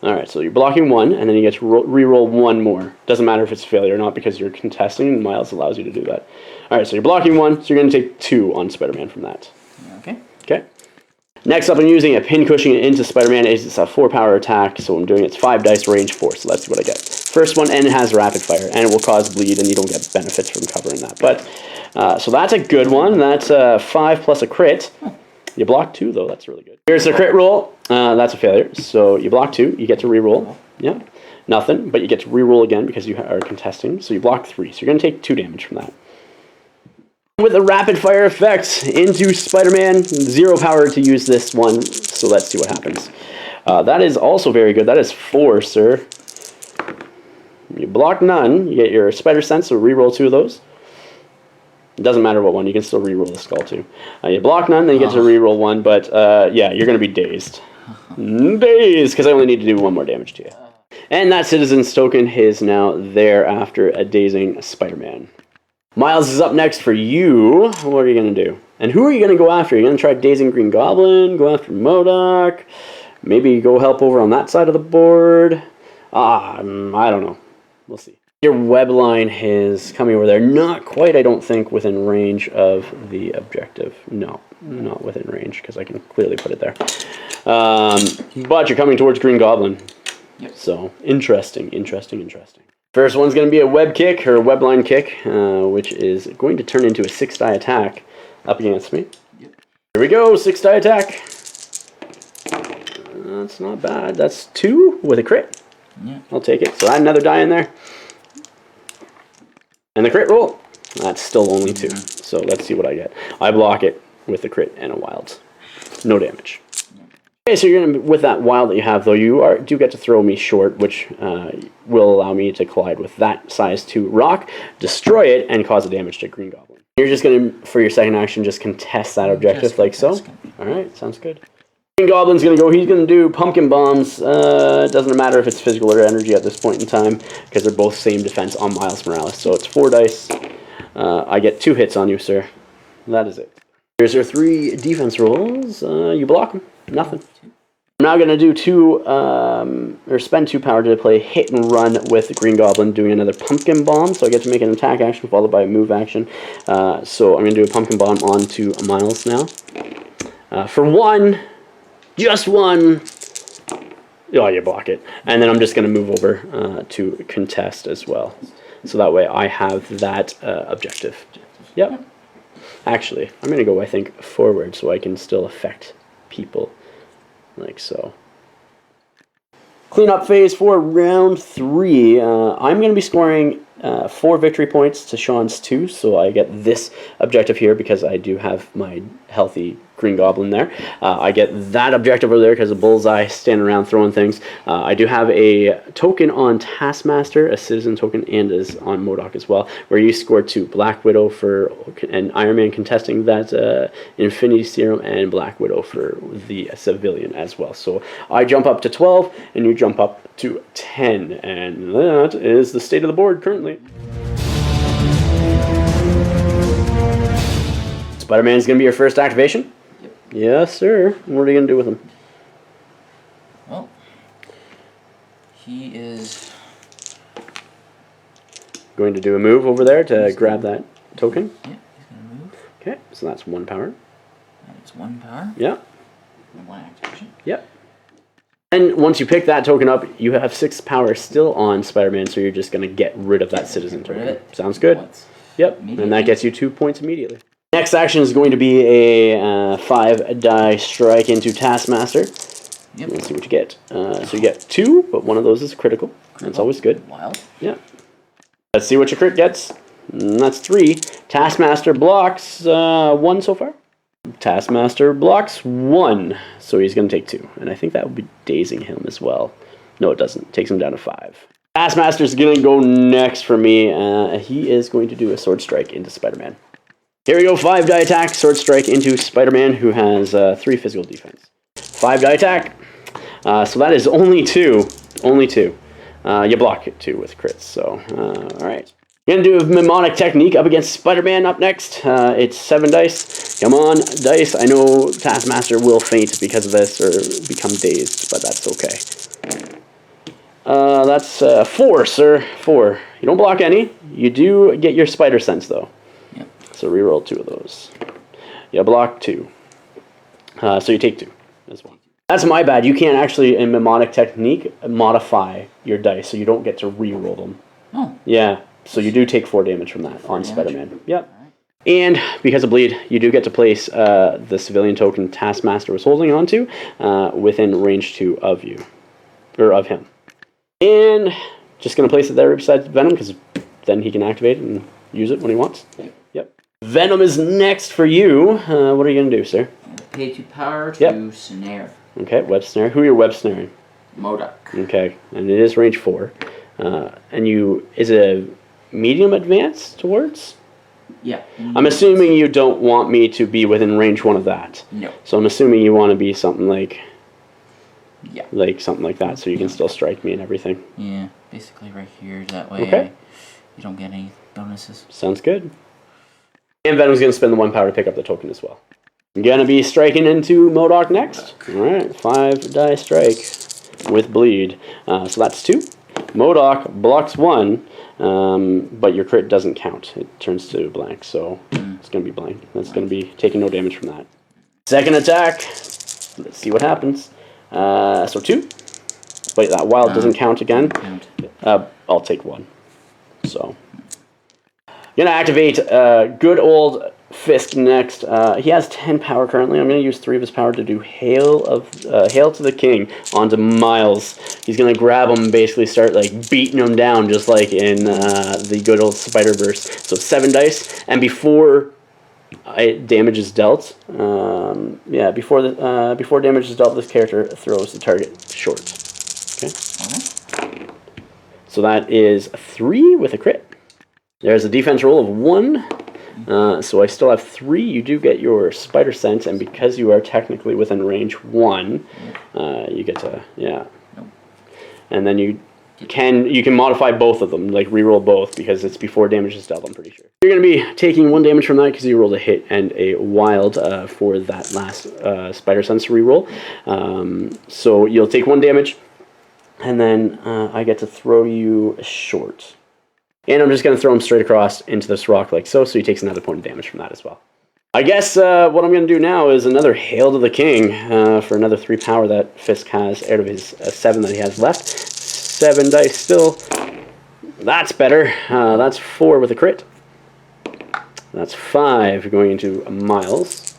Alright, so you're blocking 1, and then you get to reroll 1 more. Doesn't matter if it's a failure or not, because you're contesting, and Miles allows you to do that. Alright, so you're blocking 1, so you're going to take 2 on Spider-Man from that. Okay. Okay. Next up, I'm using a pin cushion into Spider-Man. It's a 4 power attack, so I'm doing it's 5 dice range 4, so let's see what I get. First one, and it has rapid fire, and it will cause bleed, and you don't get benefits from covering that. But so that's a good one. That's 5 plus a crit. You block 2, though. That's really good. Here's the crit roll. That's a failure. So you block 2. You get to reroll. Yeah. Nothing, but you get to reroll again because you are contesting. So you block 3. So you're going to take 2 damage from that. With a rapid fire effect into Spider-Man. 0 power to use this one. So let's see what happens. That is also very good. That is 4, sir. You block none. You get your Spider Sense, so reroll 2 of those. It doesn't matter what one, you can still reroll the skull too. You block none, then you get to reroll 1, but yeah, you're going to be dazed. Dazed, because I only need to do 1 more damage to you. And that Citizen's token is now there after a dazing Spider-Man. Miles is up next for you. What are you going to do? And who are you going to go after? Are you going to try dazing Green Goblin, go after MODOK, maybe go help over on that side of the board? I don't know. We'll see. Your web line is coming over there. Not quite, I don't think, within range of the objective. No, not within range, because I can clearly put it there. But you're coming towards Green Goblin. Yep. So, interesting. First one's going to be a web kick, or a web line kick, which is going to turn into a 6 die attack up against me. Yep. Here we go, 6 die attack. That's not bad. That's 2 with a crit. Yeah. I'll take it. So add another die in there. And the crit roll, that's still only 2. So let's see what I get. I block it with the crit and a wild. No damage. Okay, so you're gonna, with that wild that you have, though, you do get to throw me short, which will allow me to collide with that size 2 rock, destroy it, and cause a damage to Green Goblin. You're just going to, for your second action, just contest that objective like so. Alright, sounds good. Green Goblin's going to go, he's going to do pumpkin bombs. Doesn't matter if it's physical or energy at this point in time, because they're both same defense on Miles Morales. So it's 4 dice. I get 2 hits on you, sir. That is it. Here's your 3 defense rolls. You block them. Nothing. I'm now going to do or spend 2 power to play hit and run with Green Goblin, doing another pumpkin bomb. So I get to make an attack action followed by a move action. So I'm going to do a pumpkin bomb onto Miles now. For 1... Just 1. Oh, you block it. And then I'm just going to move over to contest as well. So that way I have that objective. Yep. Actually, I'm going to go, I think, forward so I can still affect people, like so. Cleanup phase for round 3. I'm going to be scoring 4 victory points to Sean's 2, so I get this objective here because I do have my healthy green goblin there. I get that objective over there because of Bullseye standing around throwing things. I do have a token on Taskmaster, a citizen token, and is on MODOK as well, where you score 2. Black Widow for an Iron Man contesting that Infinity Serum, and Black Widow for the civilian as well. So I jump up to 12, and you jump up to 10, and that is the state of the board currently. Spider-Man is going to be your first activation. Yep. Yes, sir. What are you going to do with him? Well, he is going to do a move over there to grab that token. Yeah, he's going to move. Okay, so that's 1 power. That's 1 power. Yeah. And 1 activation. Yep. And once you pick that token up, you have 6 power still on Spider-Man, so you're just going to get rid of that citizen token. Sounds good. Once. Yep, and that gets you 2 points immediately. Next action is going to be a 5 die strike into Taskmaster. Yep. Let's see what you get. So you get 2, but one of those is critical. That's always good. Wild. Yeah. Let's see what your crit gets. That's 3. Taskmaster blocks 1 so far. Taskmaster blocks 1, so he's going to take 2. And I think that would be dazing him as well. No, it doesn't. It takes him down to 5. Taskmaster's going to go next for me. He is going to do a Sword Strike into Spider-Man. Here we go, 5 die attack, Sword Strike into Spider-Man, who has 3 physical defense. 5 die attack. So that is only 2. Only 2. You block it 2 with crits, so alright. You're going to do a Mnemonic Technique up against Spider-Man up next. It's 7 dice. Come on, dice. I know Taskmaster will faint because of this, or become dazed, but that's okay. That's 4, sir. 4. You don't block any. You do get your Spider Sense, though. Yep. So reroll 2 of those. You block 2. So you take 2 as well. That's my bad. You can't actually, in Mnemonic Technique, modify your dice, so you don't get to reroll them. Oh. Yeah. So you do take 4 damage from that on Spider-Man. Yep. And because of bleed, you do get to place the civilian token Taskmaster was holding onto within range 2 of you, or of him. And just going to place it there beside Venom, because then he can activate it and use it when he wants. Yep. Venom is next for you. What are you going to do, sir? Pay 2 power to snare. Okay, web snare. Who are you web snaring? MODOK. Okay, and it is range 4. And you, is it a medium advance towards? Yeah. I'm assuming you don't want me to be within range 1 of that. No. So I'm assuming you want to be something like... Yeah. Like something like that, so you can still strike me and everything. Yeah, basically right here. That way you don't get any bonuses. Sounds good. And Venom's going to spend the 1 power to pick up the token as well. I'm going to be striking into MODOK next. Alright, 5 die strike with bleed. So that's 2. MODOK blocks 1, but your crit doesn't count. It turns to blank, so it's going to be blank. That's going to be taking no damage from that. Second attack. Let's see what happens. So 2. But that wild doesn't count again. I'll take 1. So. Going to activate good old Fisk next. He has 10 power currently. I'm going to use 3 of his power to do Hail to the King onto Miles. He's going to grab him and basically start like beating him down just like in the good old Spider-Verse. So 7 dice, and before damage is dealt, before damage is dealt, this character throws the target short. Okay. So that is 3 with a crit. There's a defense roll of 1. So I still have 3. You do get your Spider Sense, and because you are technically within range 1, you get to and then you can modify both of them, like reroll both, because it's before damage is dealt. I'm pretty sure you're going to be taking 1 damage from that because you rolled a hit and a wild for that last Spider Sense reroll. So you'll take 1 damage, and then I get to throw you short. And I'm just going to throw him straight across into this rock like so, so he takes another point of damage from that as well. I guess what I'm going to do now is another Hail to the King for another 3 power that Fisk has out of his 7 that he has left. 7 dice still. That's better. That's 4 with a crit. That's 5 going into Miles.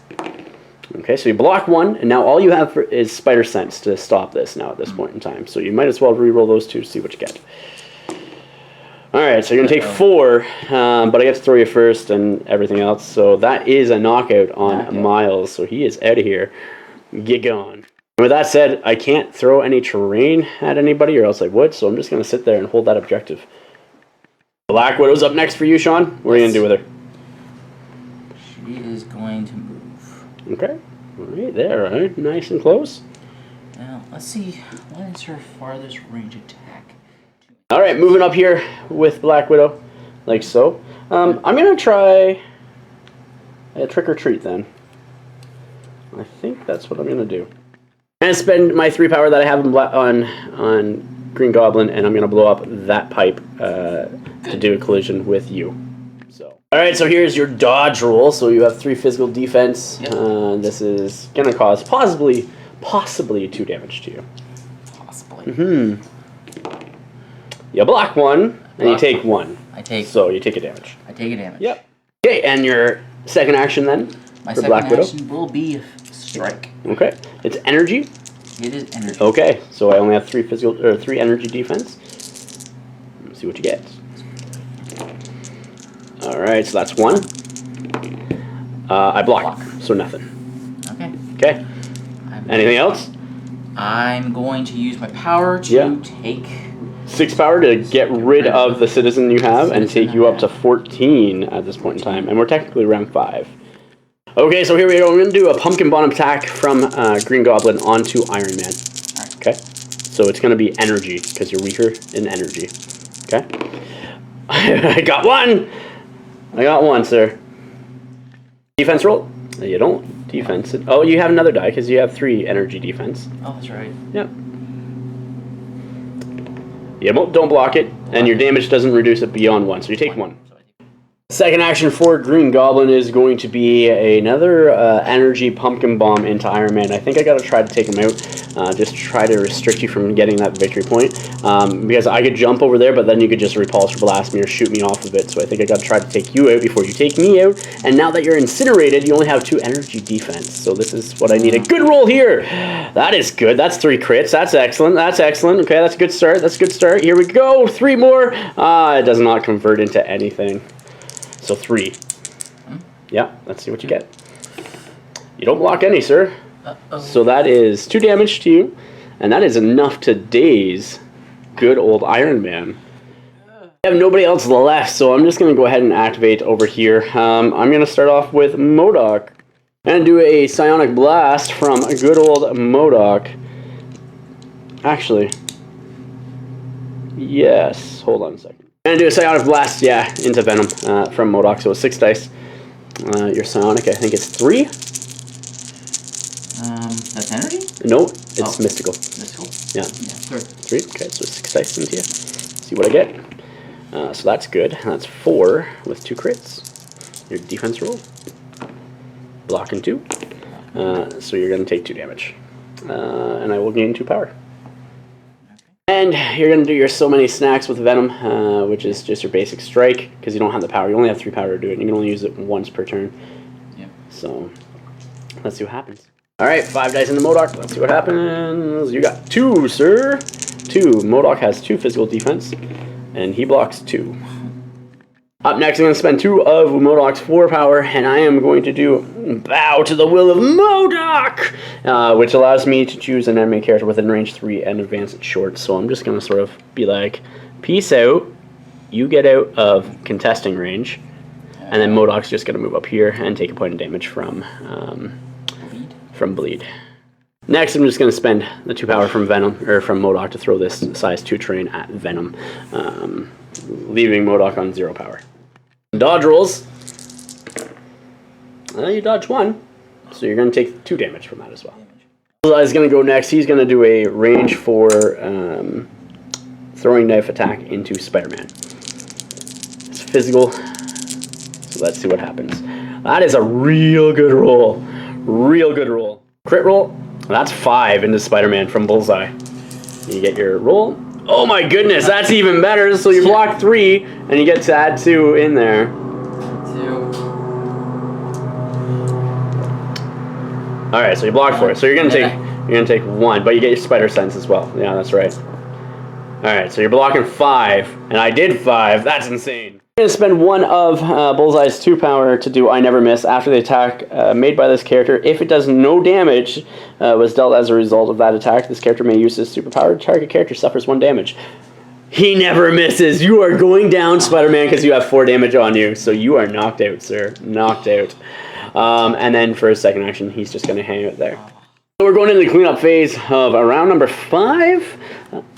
Okay, so you block 1, and now all you have is Spider Sense to stop this now at this point in time. So you might as well re-roll those 2 to see what you get. Alright, so you're going to take 4, but I get to throw you first and everything else. So that is a knockout on Miles, so he is out of here. Get gone. With that said, I can't throw any terrain at anybody or else I would, so I'm just going to sit there and hold that objective. Black Widow's up next for you, Sean. What are you going to do with her? She is going to move. Okay. Right there, right? Nice and close. Now, let's see. What is her farthest range attack? Alright, moving up here with Black Widow, like so. I'm going to try a trick or treat then. I think that's what I'm going to do. I'm going to spend my 3 power that I have on Green Goblin, and I'm going to blow up that pipe to do a collision with you. So, alright, so here's your dodge roll. So you have 3 physical defense. Yep. This is going to cause possibly 2 damage to you. Possibly. You block 1, and you take 1. So you take a damage. I take a damage. Yep. Okay, and your second action then? My for second Black Widow? action will be strike. Okay. It's energy? It is energy. Okay, so I only have 3 physical or 3 energy defense. Let's see what you get. Alright, so that's 1. I block, so nothing. Okay. Okay. Anything else? I'm going to use my power to take 6 power to get rid of the citizen you have and take you up to 14 at this point in time. And we're technically round 5. Okay, so here we go. We're going to do a pumpkin bomb attack from Green Goblin onto Iron Man. Okay? So it's going to be energy, because you're weaker in energy. Okay? I got 1! I got 1, sir. Defense roll? You don't. Defense. Oh, you have another die, because you have 3 energy defense. Oh, that's right. Yep. Yeah, don't block it, and your damage doesn't reduce it beyond 1, so you take 1. Second action for Green Goblin is going to be another energy pumpkin bomb into Iron Man. I think I got to try to take him out, just try to restrict you from getting that victory point, because I could jump over there, but then you could just repulse or blast me or shoot me off of it, so I think I got to try to take you out before you take me out, and now that you're incinerated, you only have 2 energy defense, so this is what I need. A good roll here! That is good. That's 3 crits. That's excellent. That's excellent. Okay, that's a good start. That's a good start. Here we go. 3 more. It does not convert into anything. So 3. Yeah, let's see what you get. You don't block any, sir. So that is 2 damage to you, and that is enough to daze good old Iron Man. I have nobody else left, so I'm just going to go ahead and activate over here. I'm going to start off with MODOK. I'm going to do a Psionic Blast from good old MODOK. Actually, yes, hold on a second. I'm going to do a Psionic Blast, into Venom from MODOK, so 6 dice. Your Psionic, I think it's 3. That's energy? No, it's Mystical. Mystical? Yeah. 3, okay, so 6 dice into you. See what I get. So that's good. That's 4 with 2 crits. Your defense roll. Blocking 2. So you're going to take 2 damage. And I will gain 2 power. And you're going to do your so many snacks with Venom, which is just your basic strike, because you don't have the power. You only have 3 power to do it, and you can only use it once per turn. Yep. So, let's see what happens. Alright, 5 dice into MODOK. Let's see what happens. You got 2, sir. 2. MODOK has 2 physical defense, and he blocks 2. Up next, I'm going to spend 2 of MODOK's 4 power, and I am going to do Bow to the Will of MODOK, which allows me to choose an enemy character within range 3 and advance it short. So I'm just going to sort of be like, peace out, you get out of contesting range, and then MODOK's just going to move up here and take a point of damage from Bleed. Next, I'm just going to spend the 2 power from MODOK to throw this size 2 terrain at Venom, leaving MODOK on 0 power. Dodge rolls. You dodge 1, so you're going to take 2 damage from that as well. Bullseye's going to go next. He's going to do a range 4 throwing knife attack into Spider-Man. It's physical, so let's see what happens. That is a real good roll. Real good roll. Crit roll. That's 5 into Spider-Man from Bullseye. You get your roll. Oh my goodness, that's even better. So you block 3, and you get to add 2 in there. 2. All right, so you block 4. So you're gonna take 1, but you get your spider sense as well. Yeah, that's right. All right, so you're blocking 5, and I did 5. That's insane. I'm gonna spend 1 of Bullseye's 2 power to do I Never Miss after the attack made by this character. If it does no damage was dealt as a result of that attack, this character may use his superpower. Target character suffers 1 damage. He never misses. You are going down, Spider-Man, because you have 4 damage on you. So you are knocked out, sir. Knocked out. And then for his second action, he's just going to hang out there. So we're going into the cleanup phase of round number 5.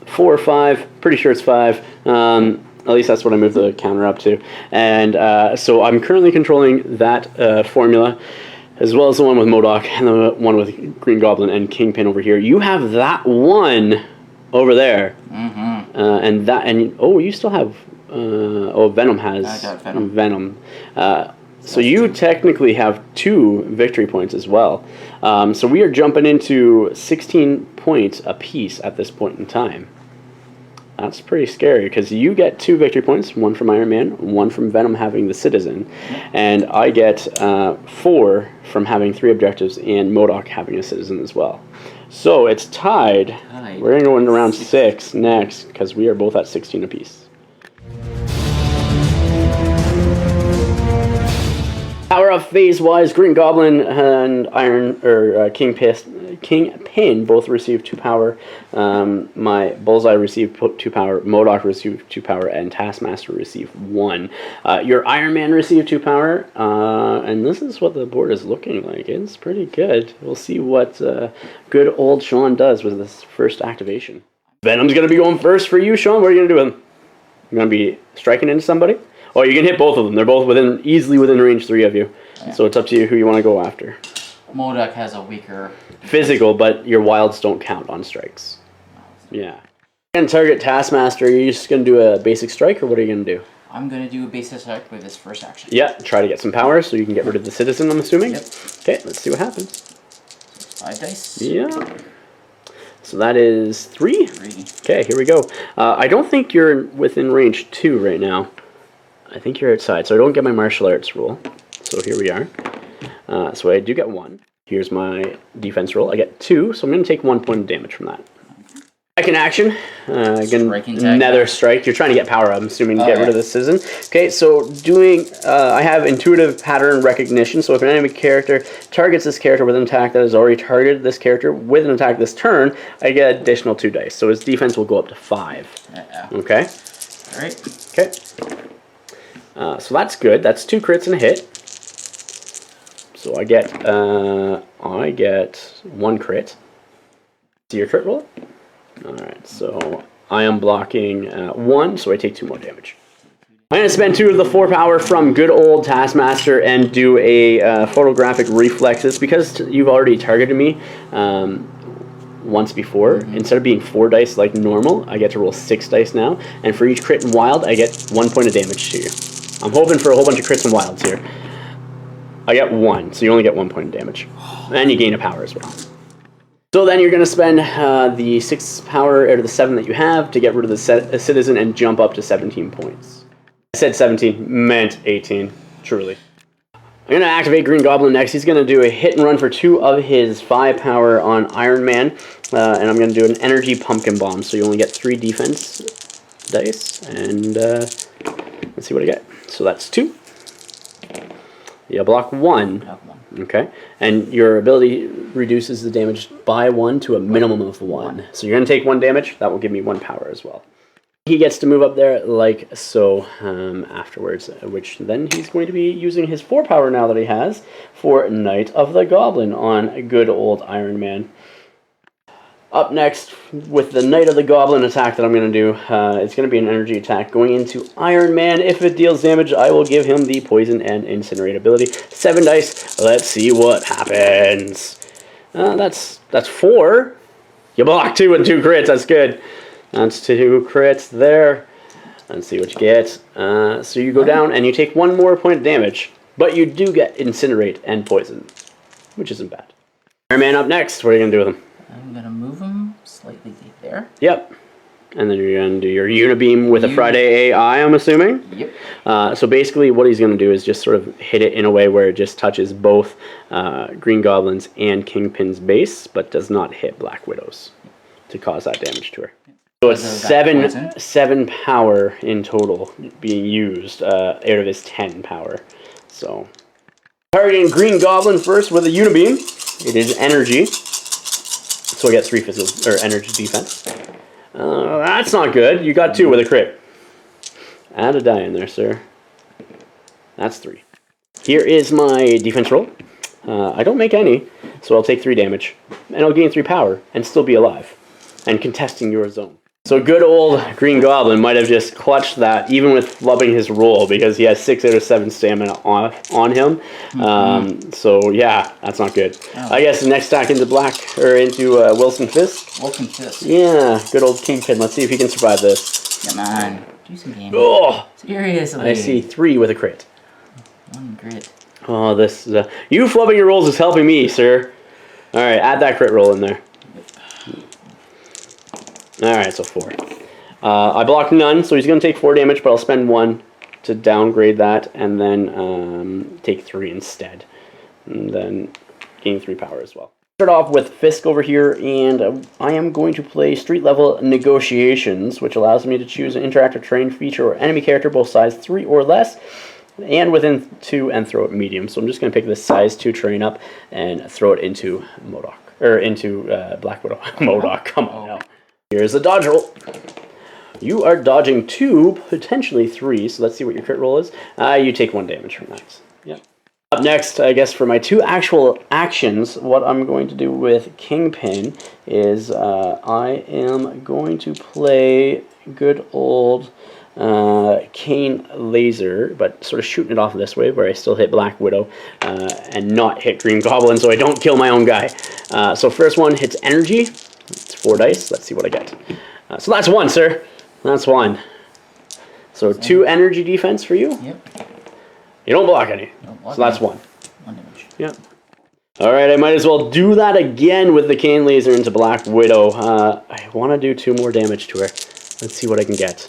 4 or 5. Pretty sure it's 5. At least that's what I moved the counter up to. And so I'm currently controlling that formula, as well as the one with MODOK and the one with Green Goblin and Kingpin over here. You have that one over there. You still have Venom has Venom. So you technically have 2 victory points as well. So we are jumping into 16 points apiece at this point in time. That's pretty scary because you get 2 victory points, 1 from Iron Man, 1 from Venom having the Citizen, and I get 4 from having 3 objectives and MODOK having a Citizen as well. So it's tied. We're going to go into round 6 next because we are both at 16 apiece. Power up phase wise, Green Goblin and Kingpin both receive 2 power. My Bullseye received 2 power, MODOK received 2 power, and Taskmaster received 1. Your Iron Man received 2 power, and this is what the board is looking like. It's pretty good. We'll see what good old Sean does with this first activation. Venom's going to be going first for you, Sean. What are you going to do with him? You're going to be striking into somebody? Oh, you can hit both of them. They're both easily within range 3 of you. Yeah. So it's up to you who you want to go after. MODOK has a weaker physical, but your wilds don't count on strikes. Yeah. You're going to target Taskmaster. Are you just going to do a basic strike, or what are you going to do? I'm going to do a basic strike with this first action. Yeah, try to get some power so you can get rid of the Citizen, I'm assuming. Yep. Okay, let's see what happens. 5 dice. Yeah. So that is 3. 3. Okay, here we go. I don't think you're within range 2 right now. I think you're outside, so I don't get my martial arts rule. So here we are. So I do get 1. Here's my defense roll. I get 2, so I'm going to take 1 point of damage from that. Second action. Nether strike. You're trying to get power, I'm assuming, to get rid of the Citizen. Okay, so I have intuitive pattern recognition, so if an enemy character targets this character with an attack that has already targeted this character with an attack this turn, I get additional 2 dice. So his defense will go up to 5. Okay? Alright. Okay. So that's good. That's 2 crits and a hit. So I get 1 crit. See your crit roll? Alright, so I am blocking 1, so I take 2 more damage. I'm going to spend 2 of the 4 power from good old Taskmaster and do a photographic reflexes. Because you've already targeted me once before, instead of being 4 dice like normal, I get to roll 6 dice now. And for each crit and wild, I get 1 point of damage to you. I'm hoping for a whole bunch of crits and wilds here. I get 1, so you only get 1 point of damage. And you gain a power as well. So then you're going to spend the 6 power out of the 7 that you have to get rid of the Citizen and jump up to 17 points. I said 17, meant 18, truly. I'm going to activate Green Goblin next. He's going to do a hit and run for 2 of his 5 power on Iron Man. And I'm going to do an energy pumpkin bomb, so you only get 3 defense dice. And let's see what I get. So that's 2. You block 1. Okay. And your ability reduces the damage by 1 to a minimum of 1. So you're going to take 1 damage. That will give me 1 power as well. He gets to move up there like so afterwards, which then he's going to be using his 4 power now that he has for Knight of the Goblin on good old Iron Man. Up next, with the Knight of the Goblin attack that I'm going to do, it's going to be an energy attack going into Iron Man. If it deals damage, I will give him the Poison and Incinerate ability. 7 dice. Let's see what happens. That's 4. You block 2 and 2 crits. That's good. That's 2 crits there. Let's see what you get. So you go down and you take 1 more point of damage, but you do get Incinerate and Poison, which isn't bad. Iron Man up next. What are you going to do with him? I'm going to move him slightly there. Yep. And then you're going to do your Unibeam with a Friday AI, I'm assuming? Yep. So basically what he's going to do is just sort of hit it in a way where it just touches both Green Goblin's and Kingpin's base, but does not hit Black Widow's to cause that damage to her. So it's seven power in total being used out of his 10 power. So targeting Green Goblin first with a Unibeam. It is energy. So I get 3 physical or energy defense. That's not good. You got 2 with a crit. Add a die in there, sir. That's 3. Here is my defense roll. I don't make any, so I'll take 3 damage. And I'll gain 3 power and still be alive. And contesting your zone. So good old Green Goblin might have just clutched that, even with flubbing his roll, because he has 6 out of 7 stamina on him. So yeah, that's not good. Oh. I guess the next stack into Wilson Fisk. Wilson Fisk. Yeah, good old Kingpin. Let's see if he can survive this. Come on, do some damage. Oh, seriously. I see 3 with a crit. 1 crit. Oh, this you flubbing your rolls is helping me, sir. All right, add that crit roll in there. Alright, so 4. I blocked none, so he's going to take 4 damage, but I'll spend 1 to downgrade that, and then take 3 instead. And then gain 3 power as well. Start off with Fisk over here, and I am going to play Street Level Negotiations, which allows me to choose an interactive terrain feature or enemy character, both size 3 or less, and within 2, and throw it medium. So I'm just going to pick this size 2 terrain up and throw it into MODOK, or into Black Widow. MODOK, come on now. Here's the dodge roll. You are dodging 2, potentially 3, so let's see what your crit roll is. You take 1 damage from that. Yep. Up next, I guess for my 2 actual actions, what I'm going to do with Kingpin is I am going to play good old Cane Laser, but sort of shooting it off this way where I still hit Black Widow and not hit Green Goblin, so I don't kill my own guy. So first one hits energy. It's 4 dice. Let's see what I get. So that's 1, sir. That's 1. So 2 energy defense for you. Yep. You don't block any. So that's 1. 1 damage. Yep. All right, I might as well do that again with the Cane Laser into Black Widow. I want to do 2 more damage to her. Let's see what I can get.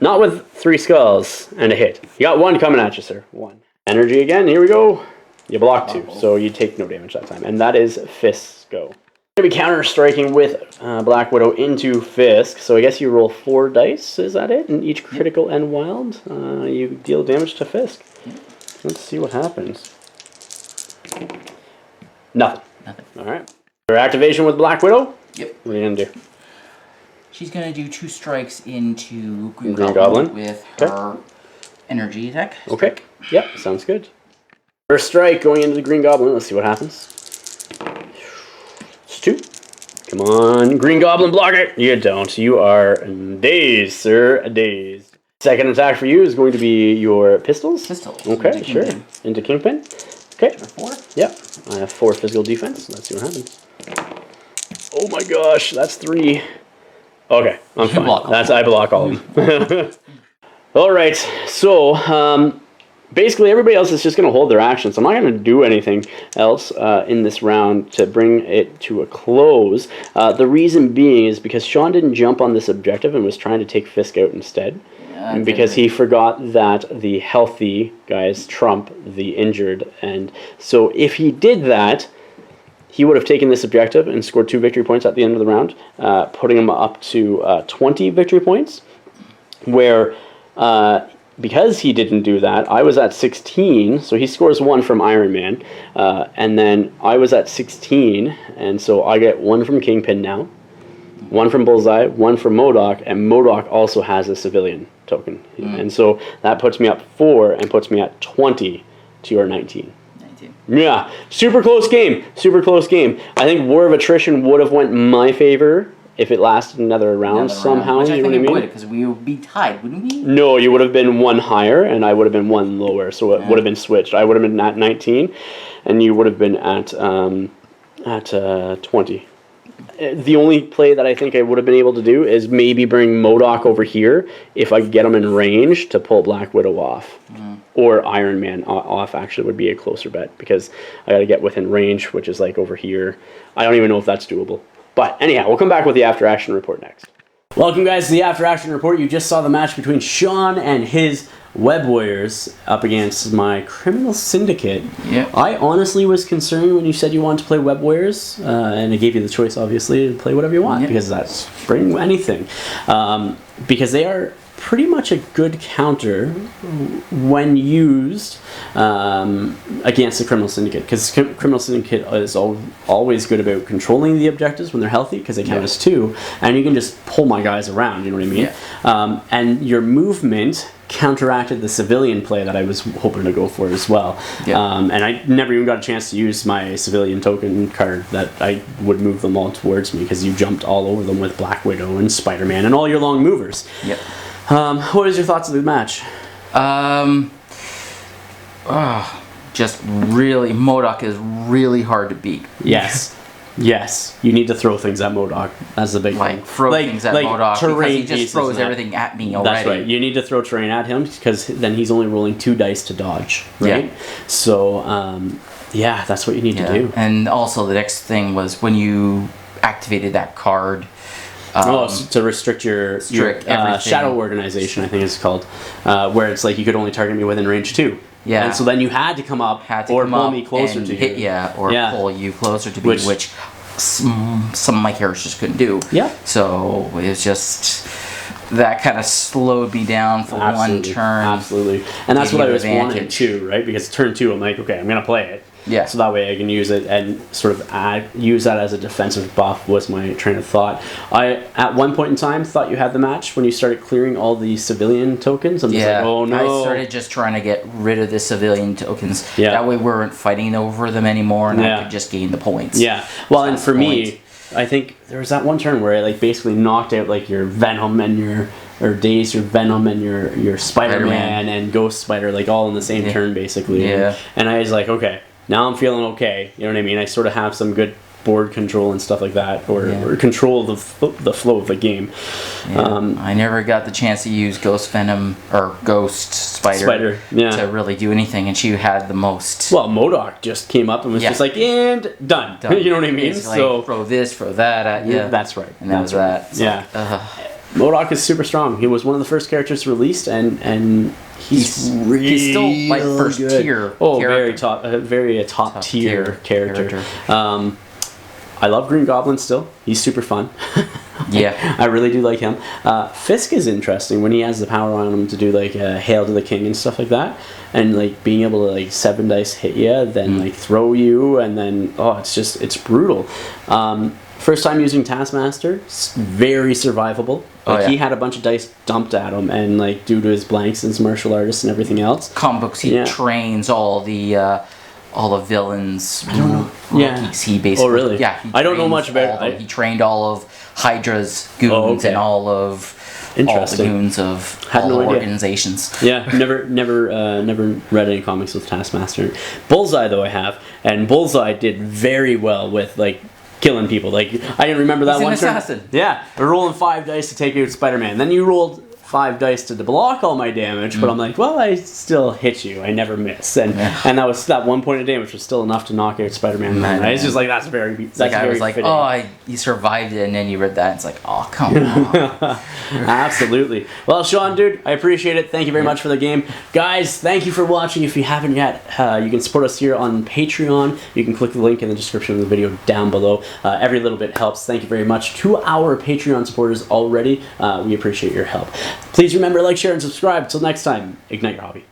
Not with 3 skulls and a hit. You got 1 coming at you, sir. 1. Energy again. Here we go. You block 2, so you take no damage that time. And that is Fisk go. I'm going to be counter-striking with Black Widow into Fisk. So I guess you roll 4 dice, is that it? And each critical and wild, you deal damage to Fisk. Let's see what happens. Nothing. All right. Your activation with Black Widow? Yep. What are you going to do? She's going to do 2 strikes into Green Goblin Goblin with her energy attack. Okay. Yep, sounds good. First strike going into the Green Goblin. Let's see what happens. It's 2. Come on, Green Goblin, block it. You don't. You are dazed, sir. Dazed. Second attack for you is going to be your pistols. Pistols. Okay, sure. Into Kingpin. Okay. 4. Yep. I have 4 physical defense. Let's see what happens. Oh my gosh, that's 3. Okay, I'm fine. I block all of them. All right, so basically everybody else is just going to hold their actions. I'm not going to do anything else in this round to bring it to a close. The reason being is because Sean didn't jump on this objective and was trying to take Fisk out instead. Because he forgot that the healthy guys trump the injured. And so if he did that, he would have taken this objective and scored 2 victory points at the end of the round, putting him up to 20 victory points, where because he didn't do that, I was at 16, so he scores 1 from Iron Man, and then I was at 16, and so I get 1 from Kingpin now, 1 from Bullseye, 1 from MODOK, and MODOK also has a civilian token, and so that puts me up 4 and puts me at 20 to your 19. Yeah, super close game. Super close game. I think War of Attrition would have went in my favor if it lasted another round somehow. Which I you know think what I it mean? would, because we would be tied, wouldn't we? No, you would have been 1 higher, and I would have been 1 lower, so it would have been switched. I would have been at 19, and you would have been at 20. The only play that I think I would have been able to do is maybe bring MODOK over here if I get him in range to pull Black Widow off. Or Iron Man off actually would be a closer bet because I got to get within range, which is like over here. I don't even know if that's doable. But anyhow, we'll come back with the after action report next. Welcome, guys, to the after action report. You just saw the match between Sean and his Web Warriors up against my Criminal Syndicate. Yeah. I honestly was concerned when you said you wanted to play Web Warriors, and I gave you the choice, obviously, to play whatever you want, because that's bring anything. Because they are pretty much a good counter when used against the Criminal Syndicate, because Criminal Syndicate is always good about controlling the objectives when they're healthy, because they count as 2, and you can just pull my guys around, you know what I mean? Yeah. And your movement counteracted the civilian play that I was hoping to go for as well. Yeah. And I never even got a chance to use my civilian token card that I would move them all towards me, because you jumped all over them with Black Widow and Spider-Man and all your long movers. Yep. What is your thoughts of the match? Just really, MODOK is really hard to beat. Yes. Yes. You need to throw things at MODOK. That's the big thing. Throw things at MODOK, because he just throws that. everything at me already. That's right. You need to throw terrain at him, because then he's only rolling 2 dice to dodge, right? Yeah. So, yeah, that's what you need to do. And also the next thing was when you activated that card. To restrict your shadow organization, I think it's called, where it's like you could only target me within range 2. Yeah. And so then you had to come up or pull me closer to hit you. Or pull you closer to me, which some of my characters couldn't do. Yeah. So it was just that kind of slowed me down for one turn. Absolutely. And that's what I was wanting too, right? Because turn 2, I'm like, okay, I'm going to play it. Yeah. So that way I can use it and sort of use that as a defensive buff was my train of thought. I, at one point in time, thought you had the match when you started clearing all the civilian tokens. I'm just like, oh no. I started just trying to get rid of the civilian tokens. Yeah. That way we weren't fighting over them anymore, and I could just gain the points. Yeah. Well, and for me, I think there was that one turn where I like basically knocked out like your Venom and your Daze, your Venom and your Spider-Man and Ghost Spider, like all in the same turn basically. Yeah. And I was like, okay, now I'm feeling okay. You know what I mean? I sort of have some good board control and stuff like that, or control of the flow of the game. Yeah. I never got the chance to use Ghost Venom or Ghost Spider to really do anything, and she had the most. Well, MODOK just came up and was just like, and done. You know what I mean? It's so throw this, throw that at you. That's right. And that was that. It's MODOK is super strong. He was one of the first characters released, and he's still like first tier. Oh, very top tier character. I love Green Goblin still. He's super fun. Yeah. I really do like him. Fisk is interesting when he has the power on him to do like Hail to the King and stuff like that. And like being able to like 7 dice hit you, then like throw you, and then, it's brutal. First time using Taskmaster, very survivable. He had a bunch of dice dumped at him, and like due to his blanks and his martial artists and everything else. Comic books, he trains all the villains. I don't know. He basically. Oh, really? Yeah. I don't know much about it. He trained all of Hydra's goons and all of the goons of all the organizations. Yeah, never read any comics with Taskmaster. Bullseye though I have, and Bullseye did very well with like killing people. Like I didn't remember that one turn. Assassin. Yeah, rolling 5 dice to take out Spider-Man. Then you rolled 5 dice to block all my damage, but I'm like, well, I still hit you. I never miss, and that was that 1 point of damage was still enough to knock out Spider-Man. It's just like that's very. I was like, fitting. You survived it, and then you read that. It's like, oh, come on. Absolutely. Well, Sean, dude, I appreciate it. Thank you very much for the game, guys. Thank you for watching. If you haven't yet, you can support us here on Patreon. You can click the link in the description of the video down below. Every little bit helps. Thank you very much to our Patreon supporters already. We appreciate your help. Please remember, like, share, and subscribe. Till next time, ignite your hobby.